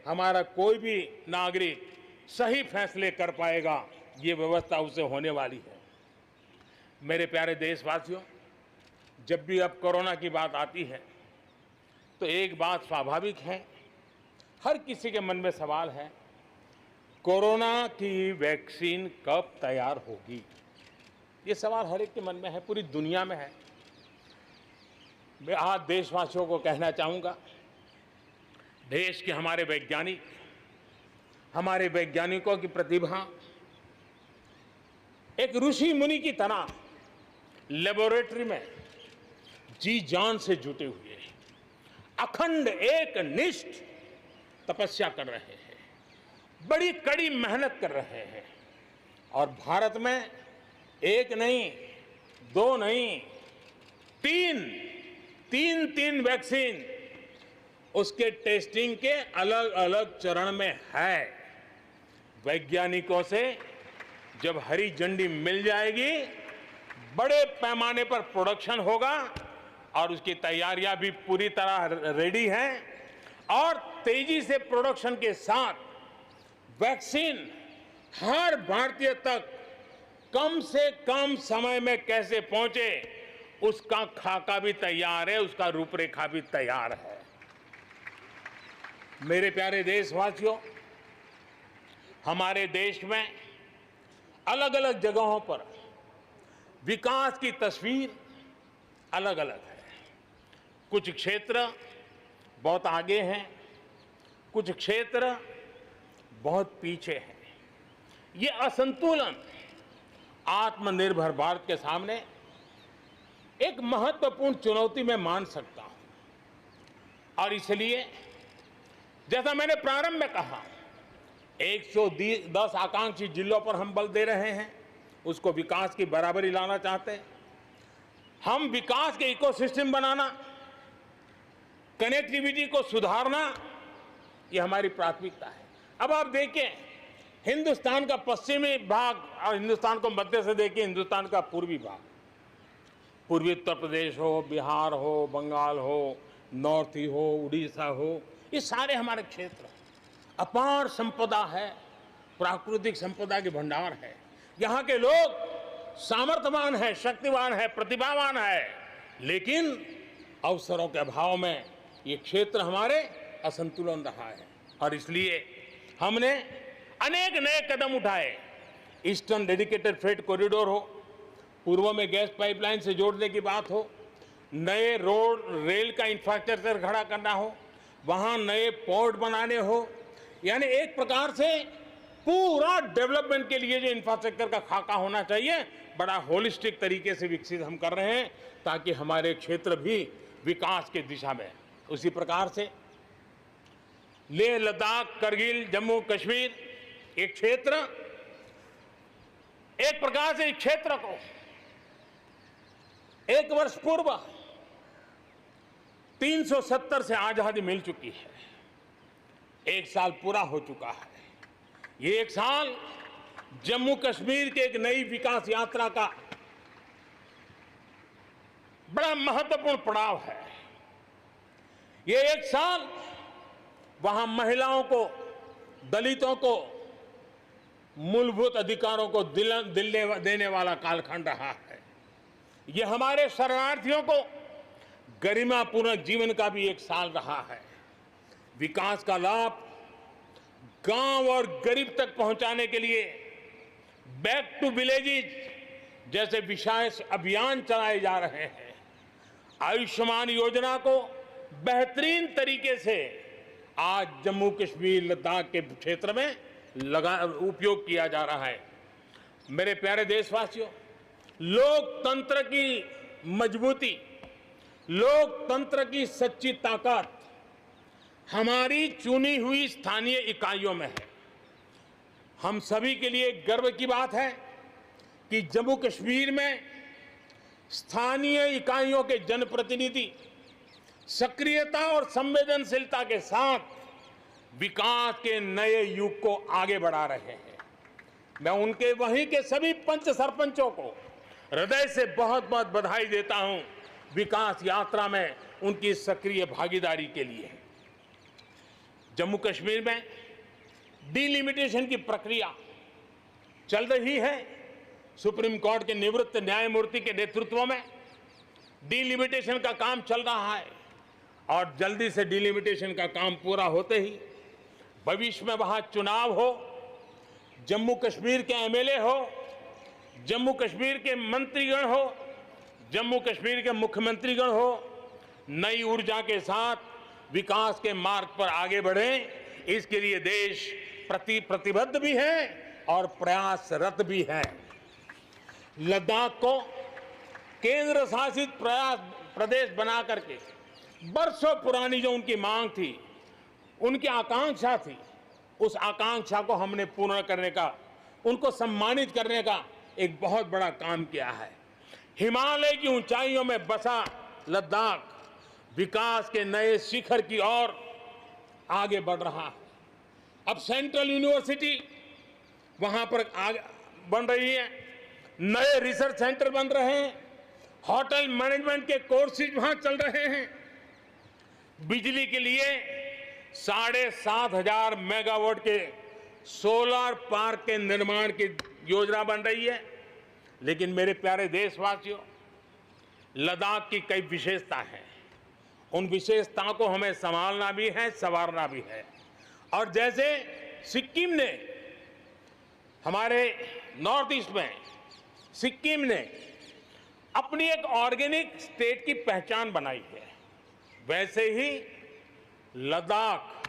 हमारा कोई भी नागरिक सही फैसले कर पाएगा। ये व्यवस्था उससे होने वाली है। मेरे प्यारे देशवासियों, जब भी अब कोरोना की बात आती है तो एक बात स्वाभाविक है, हर किसी के मन में सवाल है, कोरोना की वैक्सीन कब तैयार होगी? ये सवाल हर एक के मन में है, पूरी दुनिया में है। मैं आज देशवासियों को कहना चाहूंगा, देश के हमारे वैज्ञानिकों की प्रतिभा एक ऋषि मुनि की तरह लेबोरेटरी में जी जान से जुटे हुए हैं, अखंड एक निष्ठ तपस्या कर रहे हैं, बड़ी कड़ी मेहनत कर रहे हैं। और भारत में एक नहीं, दो नहीं, तीन वैक्सीन उसके टेस्टिंग के अलग अलग चरण में है। वैज्ञानिकों से जब हरी झंडी मिल जाएगी, बड़े पैमाने पर प्रोडक्शन होगा और उसकी तैयारियां भी पूरी तरह रेडी हैं और तेजी से प्रोडक्शन के साथ वैक्सीन हर भारतीय तक कम से कम समय में कैसे पहुंचे, उसका खाका भी तैयार है, उसका रूपरेखा भी तैयार है। मेरे प्यारे देशवासियों, हमारे देश में अलग अलग जगहों पर विकास की तस्वीर अलग अलग है। कुछ क्षेत्र बहुत आगे हैं, कुछ क्षेत्र बहुत पीछे हैं। ये असंतुलन आत्मनिर्भर भारत के सामने एक महत्वपूर्ण चुनौती मैं मान सकता हूं। और इसलिए जैसा मैंने प्रारंभ में कहा, 110 आकांक्षी जिलों पर हम बल दे रहे हैं, उसको विकास की बराबरी लाना चाहते हैं। हम विकास के इकोसिस्टम बनाना, कनेक्टिविटी को सुधारना, ये हमारी प्राथमिकता है। अब आप देखिए, हिंदुस्तान का पश्चिमी भाग और हिंदुस्तान को मध्य से देखिए, हिंदुस्तान का पूर्वी भाग, पूर्वी उत्तर प्रदेश हो, बिहार हो, बंगाल हो, नॉर्थ ही हो, उड़ीसा हो, ये सारे हमारे क्षेत्र अपार संपदा है, प्राकृतिक संपदा के भंडार है। यहाँ के लोग सामर्थ्यवान है, शक्तिवान है, प्रतिभावान है, लेकिन अवसरों के अभाव में ये क्षेत्र हमारे असंतुलन रहा है। और इसलिए हमने अनेक नए कदम उठाए। ईस्टर्न डेडिकेटेड फ्रेट कॉरिडोर हो, पूर्व में गैस पाइपलाइन से जोड़ने की बात हो, नए रोड रेल का इंफ्रास्ट्रक्चर खड़ा करना हो, वहां नए पोर्ट बनाने हो, यानी एक प्रकार से पूरा डेवलपमेंट के लिए जो इंफ्रास्ट्रक्चर का खाका होना चाहिए, बड़ा होलिस्टिक तरीके से विकसित हम कर रहे हैं, ताकि हमारे क्षेत्र भी विकास की दिशा में। उसी प्रकार से लेह लद्दाख, करगिल, जम्मू कश्मीर, एक क्षेत्र, एक प्रकार से इस क्षेत्र को 1 वर्ष पूर्व 370 से आजादी मिल चुकी है। 1 साल पूरा हो चुका है। ये 1 साल जम्मू कश्मीर के एक नई विकास यात्रा का बड़ा महत्वपूर्ण पड़ाव है। ये 1 साल वहां महिलाओं को, दलितों को मूलभूत अधिकारों को देने वाला कालखंड रहा है। ये हमारे शरणार्थियों को गरिमापूर्ण जीवन का भी एक साल रहा है। विकास का लाभ गांव और गरीब तक पहुंचाने के लिए बैक टू विलेजेस जैसे विशेष अभियान चलाए जा रहे हैं। आयुष्मान योजना को बेहतरीन तरीके से आज जम्मू कश्मीर लद्दाख के क्षेत्र में उपयोग किया जा रहा है। मेरे प्यारे देशवासियों, लोकतंत्र की मजबूती, लोकतंत्र की सच्ची ताकत हमारी चुनी हुई स्थानीय इकाइयों में है। हम सभी के लिए गर्व की बात है कि जम्मू कश्मीर में स्थानीय इकाइयों के जनप्रतिनिधि सक्रियता और संवेदनशीलता के साथ विकास के नए युग को आगे बढ़ा रहे हैं। मैं उनके वहीं के सभी पंच सरपंचों को हृदय से बहुत बहुत बधाई देता हूं विकास यात्रा में उनकी सक्रिय भागीदारी के लिए। जम्मू कश्मीर में डिलिमिटेशन की प्रक्रिया चल रही है। सुप्रीम कोर्ट के निवृत्त न्यायमूर्ति के नेतृत्व में डिलिमिटेशन का काम चल रहा है और जल्दी से डिलिमिटेशन का काम पूरा होते ही भविष्य में वहां चुनाव हो, जम्मू कश्मीर के एमएलए हो, जम्मू कश्मीर के मंत्रीगण हो, जम्मू कश्मीर के मुख्यमंत्रीगण हो, नई ऊर्जा के साथ विकास के मार्ग पर आगे बढ़े। इसके लिए देश प्रतिबद्ध भी है और प्रयासरत भी है। लद्दाख को केंद्र शासित प्रदेश बना करके बरसों पुरानी जो उनकी मांग थी, उनकी आकांक्षा थी, उस आकांक्षा को हमने पूर्ण करने का, उनको सम्मानित करने का एक बहुत बड़ा काम किया है। हिमालय की ऊंचाइयों में बसा लद्दाख विकास के नए शिखर की ओर आगे बढ़ रहा है। अब सेंट्रल यूनिवर्सिटी वहां पर आगे बन रही है, नए रिसर्च सेंटर बन रहे हैं, होटल मैनेजमेंट के कोर्सेज वहां चल रहे हैं। बिजली के लिए 7,500 मेगावाट के सोलर पार्क के निर्माण की योजना बन रही है। लेकिन मेरे प्यारे देशवासियों, लद्दाख की कई विशेषता हैं। उन विशेषताओं को हमें संभालना भी है, संवारना भी है। और जैसे सिक्किम ने, हमारे नॉर्थ ईस्ट में सिक्किम ने अपनी एक ऑर्गेनिक स्टेट की पहचान बनाई है, वैसे ही लद्दाख,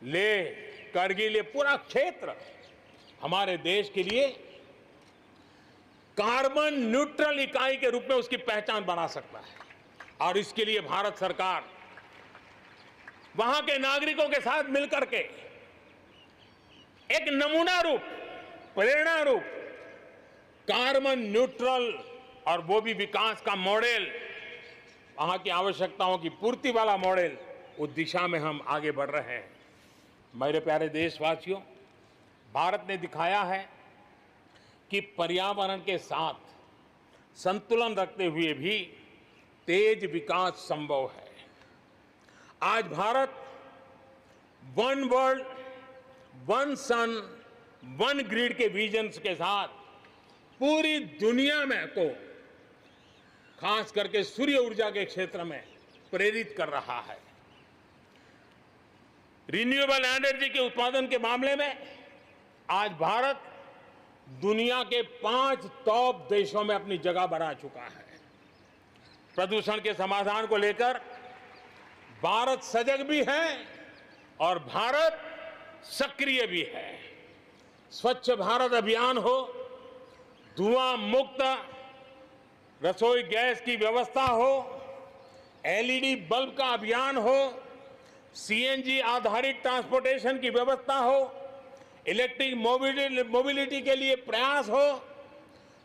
लेह, करगिल, ये पूरा क्षेत्र हमारे देश के लिए कार्बन न्यूट्रल इकाई के रूप में उसकी पहचान बना सकता है। और इसके लिए भारत सरकार वहां के नागरिकों के साथ मिलकर के एक नमूना रूप, प्रेरणा रूप कार्बन न्यूट्रल और वो भी विकास का मॉडल, वहां की आवश्यकताओं की पूर्ति वाला मॉडल, उस दिशा में हम आगे बढ़ रहे हैं। मेरे प्यारे देशवासियों, भारत ने दिखाया है कि पर्यावरण के साथ संतुलन रखते हुए भी तेज विकास संभव है। आज भारत वन वर्ल्ड, वन सन, वन ग्रिड के विजन्स के साथ पूरी दुनिया में को खास करके सूर्य ऊर्जा के क्षेत्र में प्रेरित कर रहा है। रिन्यूएबल एनर्जी के उत्पादन के मामले में आज भारत दुनिया के 5 टॉप देशों में अपनी जगह बना चुका है। प्रदूषण के समाधान को लेकर भारत सजग भी है और भारत सक्रिय भी है। स्वच्छ भारत अभियान हो, धुआं मुक्त रसोई गैस की व्यवस्था हो, एलईडी बल्ब का अभियान हो, सीएनजी आधारित ट्रांसपोर्टेशन की व्यवस्था हो, इलेक्ट्रिक मोबिलिटी के लिए प्रयास हो,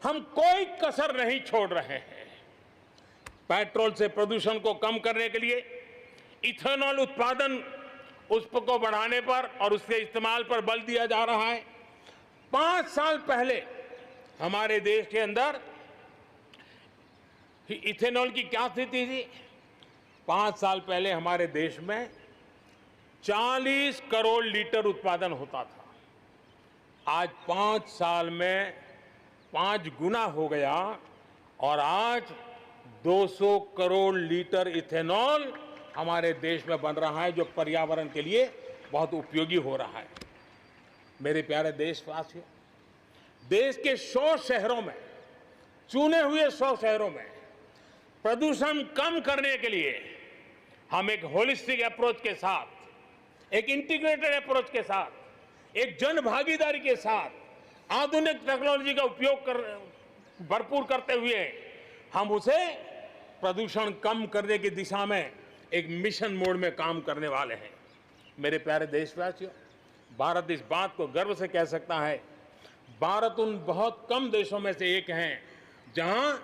हम कोई कसर नहीं छोड़ रहे हैं। पेट्रोल से प्रदूषण को कम करने के लिए इथेनॉल उत्पादन उसको बढ़ाने पर और उसके इस्तेमाल पर बल दिया जा रहा है। 5 साल पहले हमारे देश के अंदर इथेनॉल की क्या स्थिति थी? 5 साल पहले हमारे देश में 40 करोड़ लीटर उत्पादन होता था। आज 5 साल में 5 गुना हो गया और आज 200 करोड़ लीटर इथेनॉल हमारे देश में बन रहा है, जो पर्यावरण के लिए बहुत उपयोगी हो रहा है। मेरे प्यारे देशवासियों, देश के 100 शहरों में, चुने हुए 100 शहरों में प्रदूषण कम करने के लिए हम एक होलिस्टिक अप्रोच के साथ, एक इंटीग्रेटेड अप्रोच के साथ, एक जन भागीदारी के साथ आधुनिक टेक्नोलॉजी का उपयोग भरपूर करते हुए हम उसे प्रदूषण कम करने की दिशा में एक मिशन मोड में काम करने वाले हैं। मेरे प्यारे देशवासियों, भारत इस बात को गर्व से कह सकता है, भारत उन बहुत कम देशों में से एक है जहां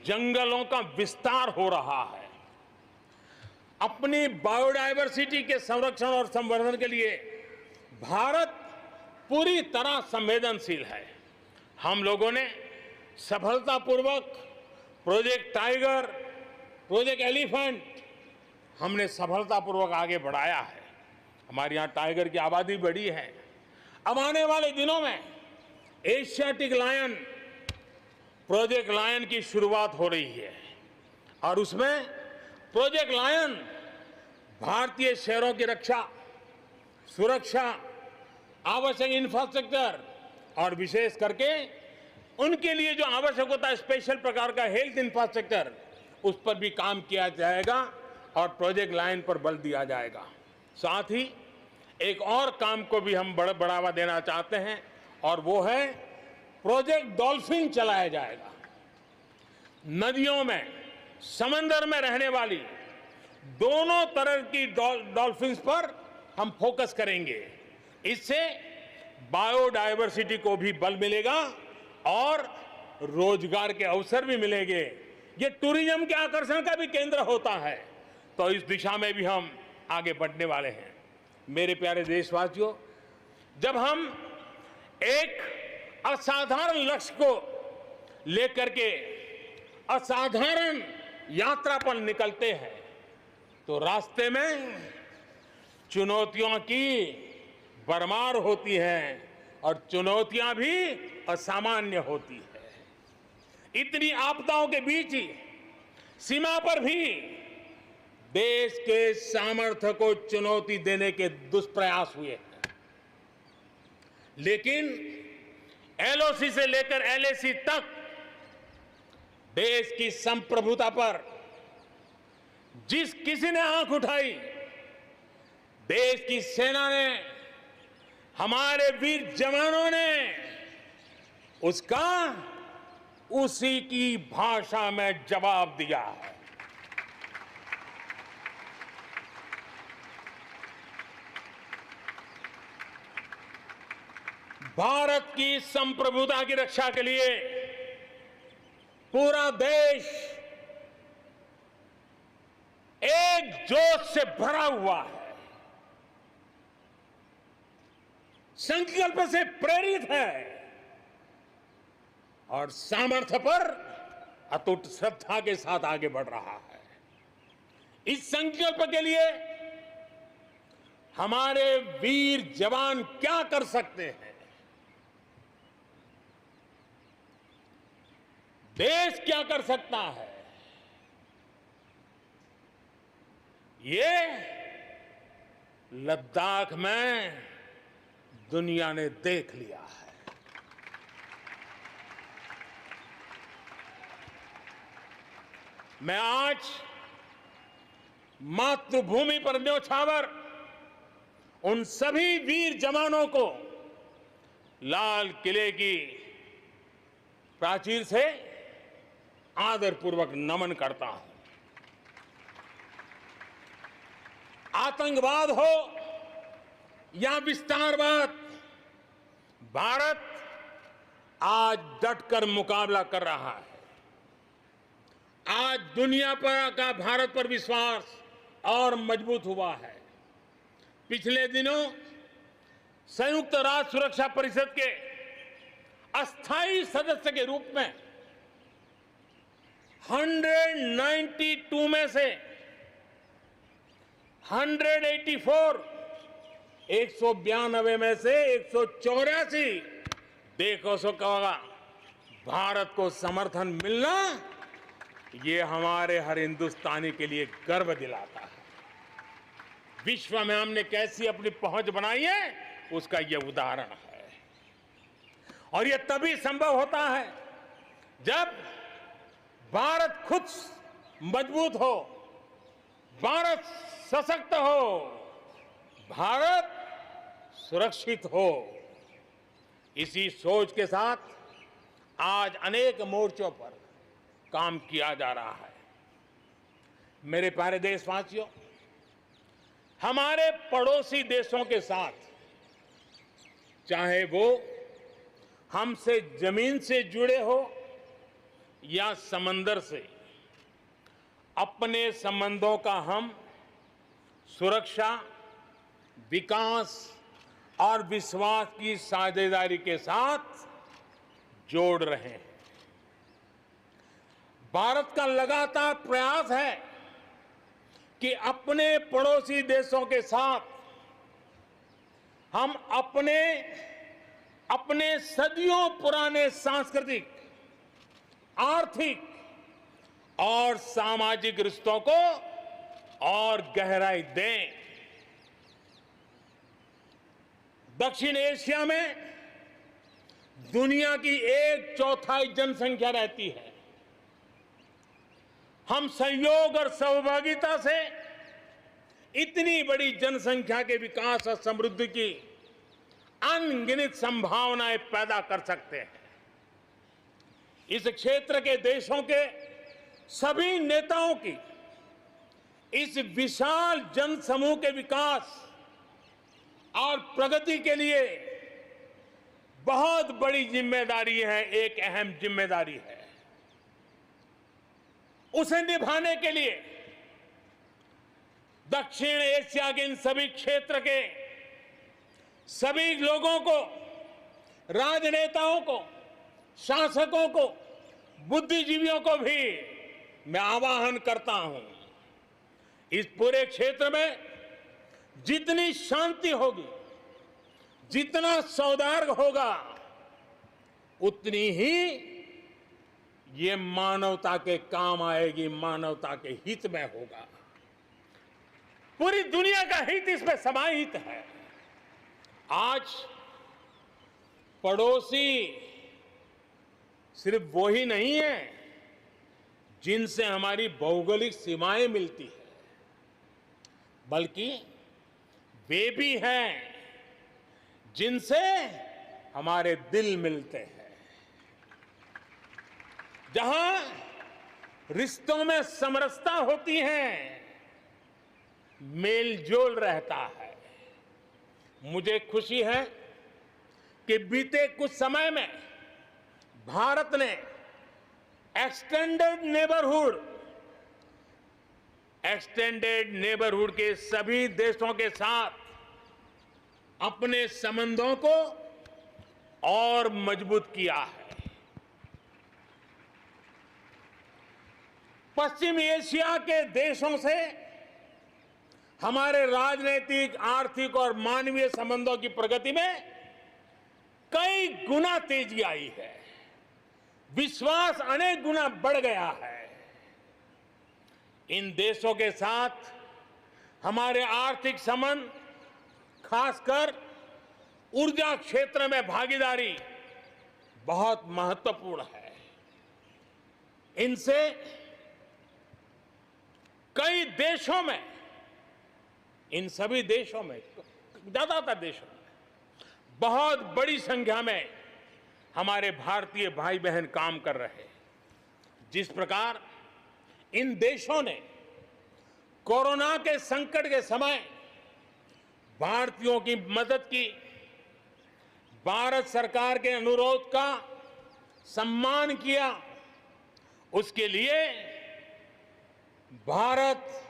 जंगलों का विस्तार हो रहा है। अपनी बायोडायवर्सिटी के संरक्षण और संवर्धन के लिए भारत पूरी तरह संवेदनशील है। हम लोगों ने सफलतापूर्वक प्रोजेक्ट टाइगर, प्रोजेक्ट एलिफेंट हमने सफलतापूर्वक आगे बढ़ाया है। हमारे यहाँ टाइगर की आबादी बढ़ी है। अब आने वाले दिनों में एशियाटिक लायन, प्रोजेक्ट लायन की शुरुआत हो रही है और उसमें प्रोजेक्ट लायन भारतीय शहरों की रक्षा, सुरक्षा, आवश्यक इंफ्रास्ट्रक्चर और विशेष करके उनके लिए जो आवश्यक होता है स्पेशल प्रकार का हेल्थ इंफ्रास्ट्रक्चर, उस पर भी काम किया जाएगा और प्रोजेक्ट लाइन पर बल दिया जाएगा। साथ ही एक और काम को भी हम बढ़ावा देना चाहते हैं और वो है प्रोजेक्ट डॉल्फिन चलाया जाएगा। नदियों में, समंदर में रहने वाली दोनों तरह की डॉल्फिन्स पर हम फोकस करेंगे। इससे बायोडायवर्सिटी को भी बल मिलेगा और रोजगार के अवसर भी मिलेंगे। ये टूरिज्म के आकर्षण का भी केंद्र होता है, तो इस दिशा में भी हम आगे बढ़ने वाले हैं। मेरे प्यारे देशवासियों, जब हम एक असाधारण लक्ष्य को लेकर के असाधारण यात्रा पर निकलते हैं तो रास्ते में चुनौतियों की भरमार होती है और चुनौतियां भी असामान्य होती है। इतनी आपदाओं के बीच ही सीमा पर भी देश के सामर्थ्य को चुनौती देने के दुष्प्रयास हुए हैं, लेकिन एलओसी से लेकर एलएसी तक देश की संप्रभुता पर जिस किसी ने आंख उठाई, देश की सेना ने, हमारे वीर जवानों ने उसका उसी की भाषा में जवाब दिया है। भारत की संप्रभुता की रक्षा के लिए पूरा देश एक जोश से भरा हुआ है, संकल्प से प्रेरित है और सामर्थ्य पर अटूट श्रद्धा के साथ आगे बढ़ रहा है। इस संकल्प के लिए हमारे वीर जवान क्या कर सकते हैं, देश क्या कर सकता है, ये लद्दाख में दुनिया ने देख लिया है। मैं आज मातृभूमि पर न्योछावर उन सभी वीर जवानों को लाल किले की प्राचीर से आदरपूर्वक नमन करता हूं। आतंकवाद हो या विस्तारवाद, भारत आज डटकर मुकाबला कर रहा है। आज दुनिया पर का भारत पर विश्वास और मजबूत हुआ है। पिछले दिनों संयुक्त राष्ट्र सुरक्षा परिषद के अस्थायी सदस्य के रूप में 192 में से 192 में से 184 देखो सो कहोगा, भारत को समर्थन मिलना ये हमारे हर हिंदुस्तानी के लिए गर्व दिलाता है। विश्व में हमने कैसी अपनी पहुंच बनाई है, उसका ये उदाहरण है। और ये तभी संभव होता है जब भारत खुद मजबूत हो, भारत सशक्त हो, भारत सुरक्षित हो। इसी सोच के साथ आज अनेक मोर्चों पर काम किया जा रहा है। मेरे प्यारे देशवासियों, हमारे पड़ोसी देशों के साथ, चाहे वो हमसे जमीन से जुड़े हो या समंदर से, अपने संबंधों का हम सुरक्षा, विकास और विश्वास की साझेदारी के साथ जोड़ रहे हैं। भारत का लगातार प्रयास है कि अपने पड़ोसी देशों के साथ हम अपने सदियों पुराने सांस्कृतिक, आर्थिक और सामाजिक रिश्तों को और गहराई दें। दक्षिण एशिया में दुनिया की 1/4 जनसंख्या रहती है। हम संयोग और सहभागिता से इतनी बड़ी जनसंख्या के विकास और समृद्धि की अनगिनत संभावनाएं पैदा कर सकते हैं। इस क्षेत्र के देशों के सभी नेताओं की इस विशाल जनसमूह के विकास और प्रगति के लिए बहुत बड़ी जिम्मेदारी है, एक अहम जिम्मेदारी है। उसे निभाने के लिए दक्षिण एशिया के इन सभी क्षेत्र के सभी लोगों को, राजनेताओं को, शासकों को, बुद्धिजीवियों को भी मैं आह्वान करता हूं, इस पूरे क्षेत्र में जितनी शांति होगी, जितना सौहार्द होगा, उतनी ही ये मानवता के काम आएगी, मानवता के हित में होगा। पूरी दुनिया का हित इसमें समाहित है। आज पड़ोसी सिर्फ वो ही नहीं है जिनसे हमारी भौगोलिक सीमाएं मिलती है, बल्कि वे भी हैं जिनसे हमारे दिल मिलते हैं। जहां रिश्तों में समरसता होती है, मेलजोल रहता है। मुझे खुशी है कि बीते कुछ समय में भारत ने एक्सटेंडेड नेबरहुड के सभी देशों के साथ अपने संबंधों को और मजबूत किया है। पश्चिम एशिया के देशों से हमारे राजनीतिक, आर्थिक और मानवीय संबंधों की प्रगति में कई गुना तेजी आई है। विश्वास अनेक गुना बढ़ गया है। इन देशों के साथ हमारे आर्थिक संबंध, खासकर ऊर्जा क्षेत्र में भागीदारी बहुत महत्वपूर्ण है। इनसे कई देशों में, इन सभी देशों में, ज्यादातर देशों में बहुत बड़ी संख्या में हमारे भारतीय भाई बहन काम कर रहे हैं। जिस प्रकार इन देशों ने कोरोना के संकट के समय भारतीयों की मदद की, भारत सरकार के अनुरोध का सम्मान किया, उसके लिए भारत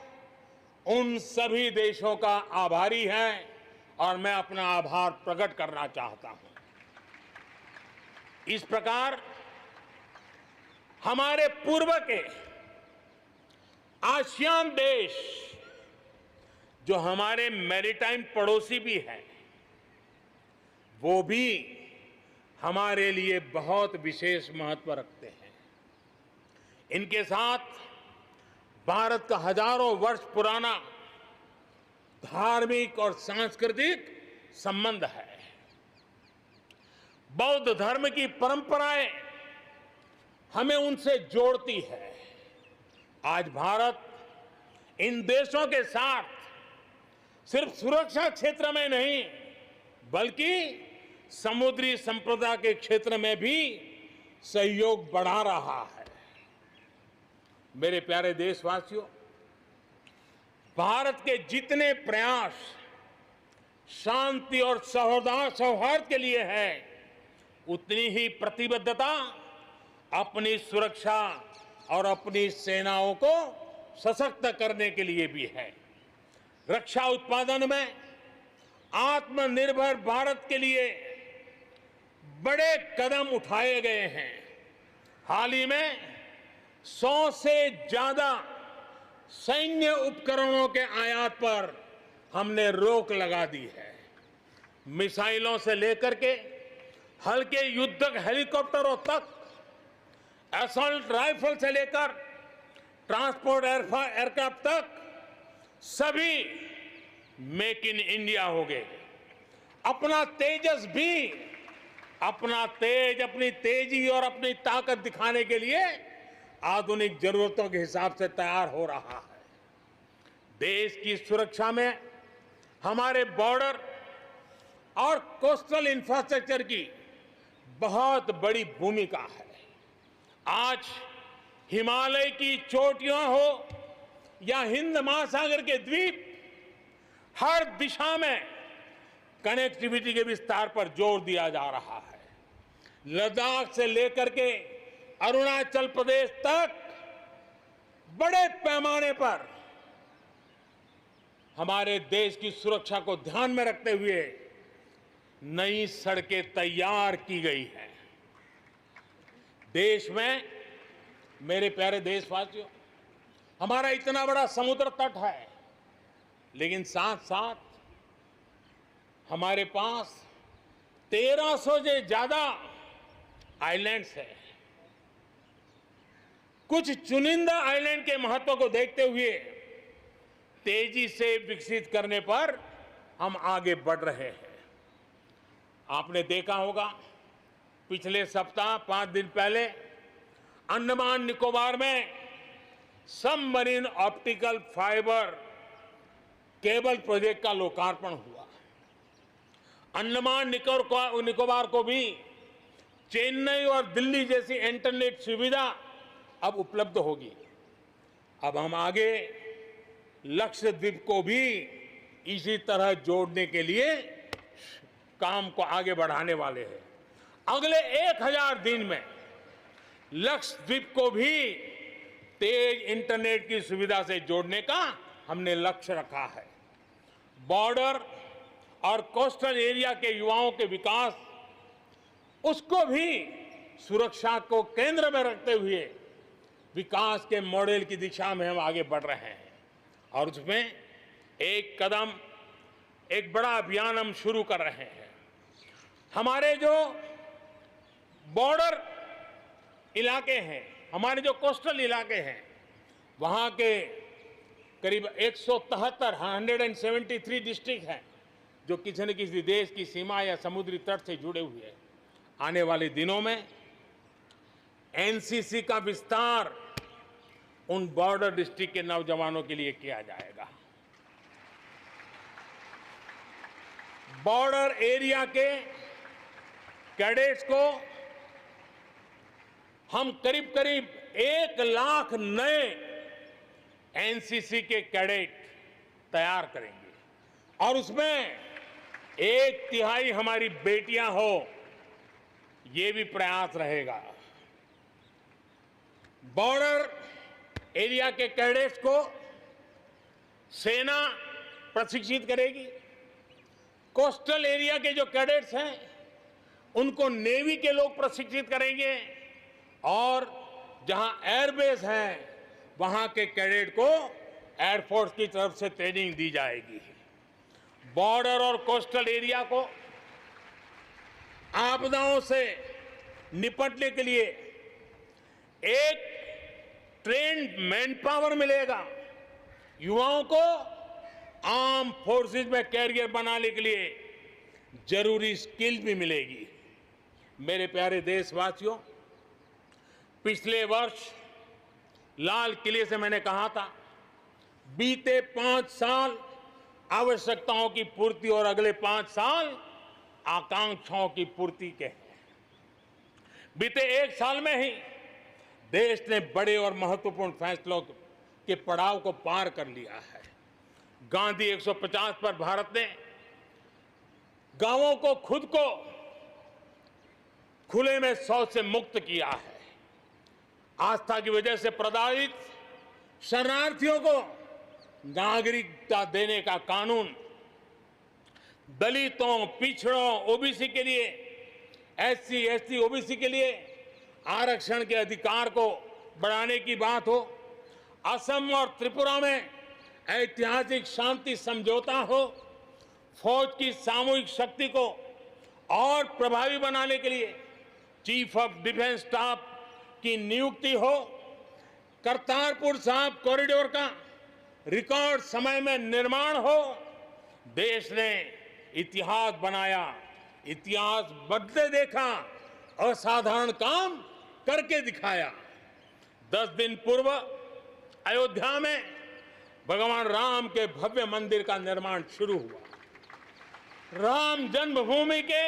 उन सभी देशों का आभारी है और मैं अपना आभार प्रकट करना चाहता हूं। इस प्रकार हमारे पूर्व के आसियान देश, जो हमारे मैरीटाइम पड़ोसी भी हैं, वो भी हमारे लिए बहुत विशेष महत्व रखते हैं। इनके साथ भारत का हजारों वर्ष पुराना धार्मिक और सांस्कृतिक संबंध है। बौद्ध धर्म की परंपराएं हमें उनसे जोड़ती है। आज भारत इन देशों के साथ सिर्फ सुरक्षा क्षेत्र में नहीं, बल्कि समुद्री संपदा के क्षेत्र में भी सहयोग बढ़ा रहा है। मेरे प्यारे देशवासियों, भारत के जितने प्रयास शांति और सौहार्द के लिए है, उतनी ही प्रतिबद्धता अपनी सुरक्षा और अपनी सेनाओं को सशक्त करने के लिए भी है। रक्षा उत्पादन में आत्मनिर्भर भारत के लिए बड़े कदम उठाए गए हैं। हाल ही में 100 से ज्यादा सैन्य उपकरणों के आयात पर हमने रोक लगा दी है। मिसाइलों से लेकर के हल्के युद्धक हेलीकॉप्टरों तक, असॉल्ट राइफल से लेकर ट्रांसपोर्ट एयरक्राफ्ट तक सभी मेक इन इंडिया हो गए। अपना तेजस भी अपनी तेजी और अपनी ताकत दिखाने के लिए आधुनिक जरूरतों के हिसाब से तैयार हो रहा है। देश की सुरक्षा में हमारे बॉर्डर और कोस्टल इंफ्रास्ट्रक्चर की बहुत बड़ी भूमिका है। आज हिमालय की चोटियां हो या हिंद महासागर के द्वीप, हर दिशा में कनेक्टिविटी के विस्तार पर जोर दिया जा रहा है। लद्दाख से लेकर के अरुणाचल प्रदेश तक बड़े पैमाने पर हमारे देश की सुरक्षा को ध्यान में रखते हुए नई सड़कें तैयार की गई हैं। देश में, मेरे प्यारे देशवासियों, हमारा इतना बड़ा समुद्र तट है, लेकिन साथ साथ हमारे पास 1300 से ज्यादा आइलैंड्स हैं। कुछ चुनिंदा आइलैंड के महत्व को देखते हुए तेजी से विकसित करने पर हम आगे बढ़ रहे हैं। आपने देखा होगा, पिछले सप्ताह 5 दिन पहले अंडमान निकोबार में submarine optical fibre cable project का लोकार्पण हुआ। अंडमान निकोबार को भी चेन्नई और दिल्ली जैसी इंटरनेट सुविधा अब उपलब्ध होगी। अब हम आगे लक्षद्वीप को भी इसी तरह जोड़ने के लिए काम को आगे बढ़ाने वाले हैं। अगले 1000 दिन में लक्षद्वीप को भी तेज इंटरनेट की सुविधा से जोड़ने का हमने लक्ष्य रखा है। बॉर्डर और कोस्टल एरिया के युवाओं के विकास, उसको भी सुरक्षा को केंद्र में रखते हुए विकास के मॉडल की दिशा में हम आगे बढ़ रहे हैं। और उसमें एक बड़ा अभियान हम शुरू कर रहे हैं। हमारे जो बॉर्डर इलाके हैं, हमारे जो कोस्टल इलाके हैं, वहां के करीब 173 डिस्ट्रिक्ट हैं जो किसी न किसी देश की सीमा या समुद्री तट से जुड़े हुए हैं। आने वाले दिनों में एनसीसी का विस्तार उन बॉर्डर डिस्ट्रिक्ट के नौजवानों के लिए किया जाएगा। बॉर्डर एरिया के कैडेट्स को हम करीब 1 लाख नए एनसीसी के कैडेट तैयार करेंगे और उसमें 1/3 हमारी बेटियां हो, ये भी प्रयास रहेगा। बॉर्डर एरिया के कैडेट्स को सेना प्रशिक्षित करेगी। कोस्टल एरिया के जो कैडेट्स हैं उनको नेवी के लोग प्रशिक्षित करेंगे और जहां एयरबेस हैं वहां के कैडेट को एयरफोर्स की तरफ से ट्रेनिंग दी जाएगी। बॉर्डर और कोस्टल एरिया को आपदाओं से निपटने के लिए एक ट्रेन्ड मैन पावर मिलेगा। युवाओं को आर्म फोर्सेस में कैरियर बनाने के लिए जरूरी स्किल भी मिलेगी। मेरे प्यारे देशवासियों, पिछले वर्ष लाल किले से मैंने कहा था, बीते 5 साल आवश्यकताओं की पूर्ति और अगले 5 साल आकांक्षाओं की पूर्ति के हैं। बीते 1 साल में ही देश ने बड़े और महत्वपूर्ण फैसलों के पड़ाव को पार कर लिया है। गांधी 150 पर भारत ने गांवों को खुद को खुले में शौच से मुक्त किया है। आस्था की वजह से प्रताड़ित शरणार्थियों को नागरिकता देने का कानून, दलितों, पिछड़ों, ओबीसी के लिए, एससी, एसटी, ओबीसी के लिए आरक्षण के अधिकार को बढ़ाने की बात हो, असम और त्रिपुरा में ऐतिहासिक शांति समझौता हो, फौज की सामूहिक शक्ति को और प्रभावी बनाने के लिए चीफ ऑफ डिफेंस स्टाफ की नियुक्ति हो, करतारपुर साहिब कॉरिडोर का रिकॉर्ड समय में निर्माण हो, देश ने इतिहास बनाया, इतिहास बदले देखा, असाधारण काम करके दिखाया। 10 दिन पूर्व अयोध्या में भगवान राम के भव्य मंदिर का निर्माण शुरू हुआ। राम जन्मभूमि के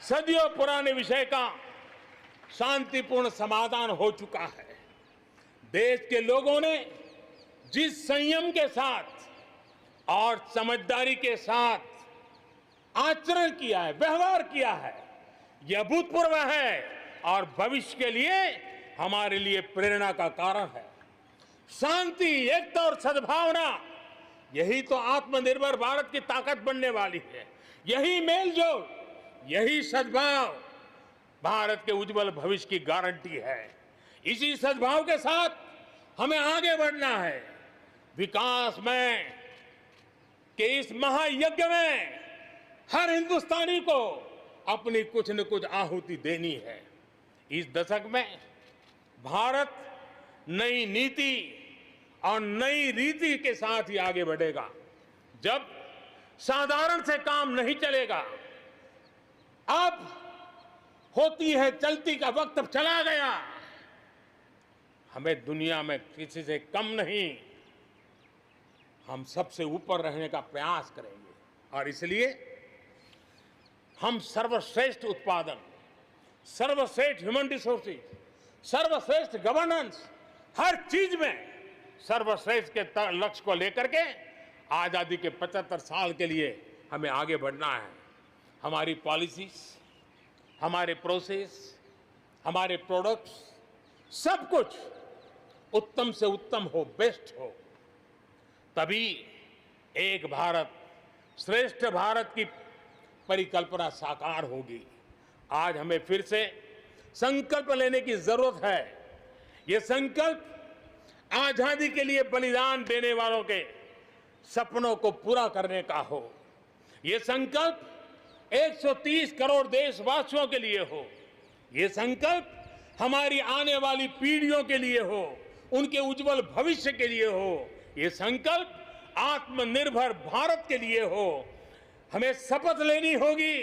सदियों पुराने विषय का शांतिपूर्ण समाधान हो चुका है। देश के लोगों ने जिस संयम के साथ और समझदारी के साथ आचरण किया है, व्यवहार किया है, यह अभूतपूर्व है और भविष्य के लिए हमारे लिए प्रेरणा का कारण है। शांति, एकता और सद्भावना, यही तो आत्मनिर्भर भारत की ताकत बनने वाली है। यही मेलजोल, यही सद्भाव भारत के उज्जवल भविष्य की गारंटी है। इसी सद्भाव के साथ हमें आगे बढ़ना है। विकास में के इस महायज्ञ में हर हिंदुस्तानी को अपनी कुछ न कुछ आहुति देनी है। इस दशक में भारत नई नीति और नई रीति के साथ ही आगे बढ़ेगा। जब साधारण से काम नहीं चलेगा, अब होती है चलती का वक्त अब चला गया। हमें दुनिया में किसी से कम नहीं, हम सबसे ऊपर रहने का प्रयास करेंगे और इसलिए हम सर्वश्रेष्ठ उत्पादन, सर्वश्रेष्ठ ह्यूमन रिसोर्सेज, सर्वश्रेष्ठ गवर्नेंस, हर चीज में सर्वश्रेष्ठ के लक्ष्य को लेकर के आजादी के 75 साल के लिए हमें आगे बढ़ना है। हमारी पॉलिसीज, हमारे प्रोसेस, हमारे प्रोडक्ट्स, सब कुछ उत्तम से उत्तम हो, बेस्ट हो, तभी एक भारत श्रेष्ठ भारत की परिकल्पना साकार होगी। आज हमें फिर से संकल्प लेने की जरूरत है। ये संकल्प आजादी के लिए बलिदान देने वालों के सपनों को पूरा करने का हो। ये संकल्प 130 करोड़ देशवासियों के लिए हो। ये संकल्प हमारी आने वाली पीढ़ियों के लिए हो, उनके उज्जवल भविष्य के लिए हो। ये संकल्प आत्मनिर्भर भारत के लिए हो। हमें शपथ लेनी होगी,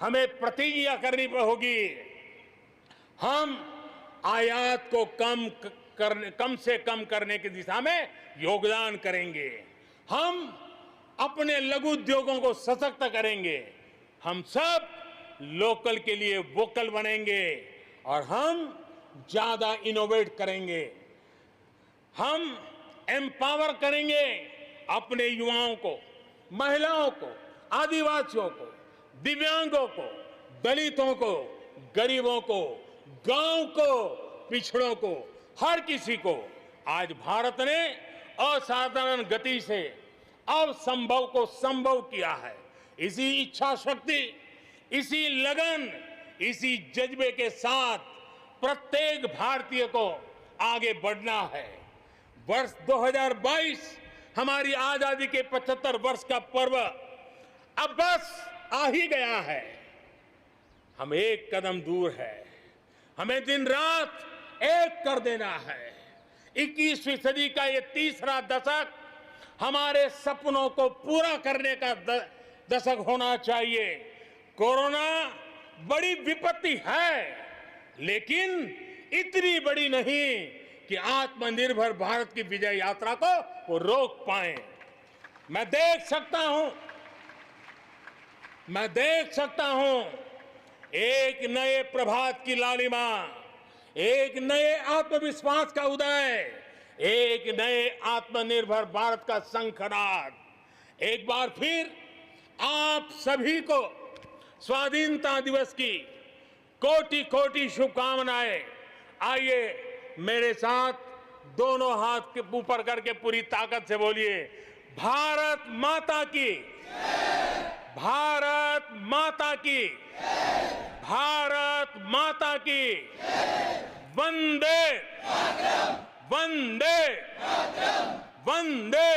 हमें प्रतिज्ञा करनी होगी। हम आयात को कम से कम करने की दिशा में योगदान करेंगे। हम अपने लघु उद्योगों को सशक्त करेंगे। हम सब लोकल के लिए वोकल बनेंगे और हम ज्यादा इनोवेट करेंगे। हम एम्पावर करेंगे अपने युवाओं को, महिलाओं को, आदिवासियों को, दिव्यांगों को, दलितों को, गरीबों को, गांव को, पिछड़ों को, हर किसी को। आज भारत ने असाधारण गति से असंभव को संभव किया है। इसी इच्छा शक्ति, इसी लगन, इसी जज्बे के साथ प्रत्येक भारतीय को आगे बढ़ना है। वर्ष 2022 हमारी आजादी के 75 वर्ष का पर्व अब बस आ ही गया है। हम एक कदम दूर है। हमें दिन रात एक कर देना है। 21वीं सदी का ये तीसरा दशक हमारे सपनों को पूरा करने का दशक होना चाहिए। कोरोना बड़ी विपत्ति है, लेकिन इतनी बड़ी नहीं कि आत्मनिर्भर भारत की विजय यात्रा को वो रोक पाए। मैं देख सकता हूं एक नए प्रभात की लालिमा, एक नए आत्मविश्वास का उदय, एक नए आत्मनिर्भर भारत का शंखनाद। एक बार फिर आप सभी को स्वाधीनता दिवस की कोटि कोटि शुभकामनाएं। आइए मेरे साथ दोनों हाथ के ऊपर करके पूरी ताकत से बोलिए, भारत माता की, भारत माता की, भारत माता की, वंदे वंदे वंदे।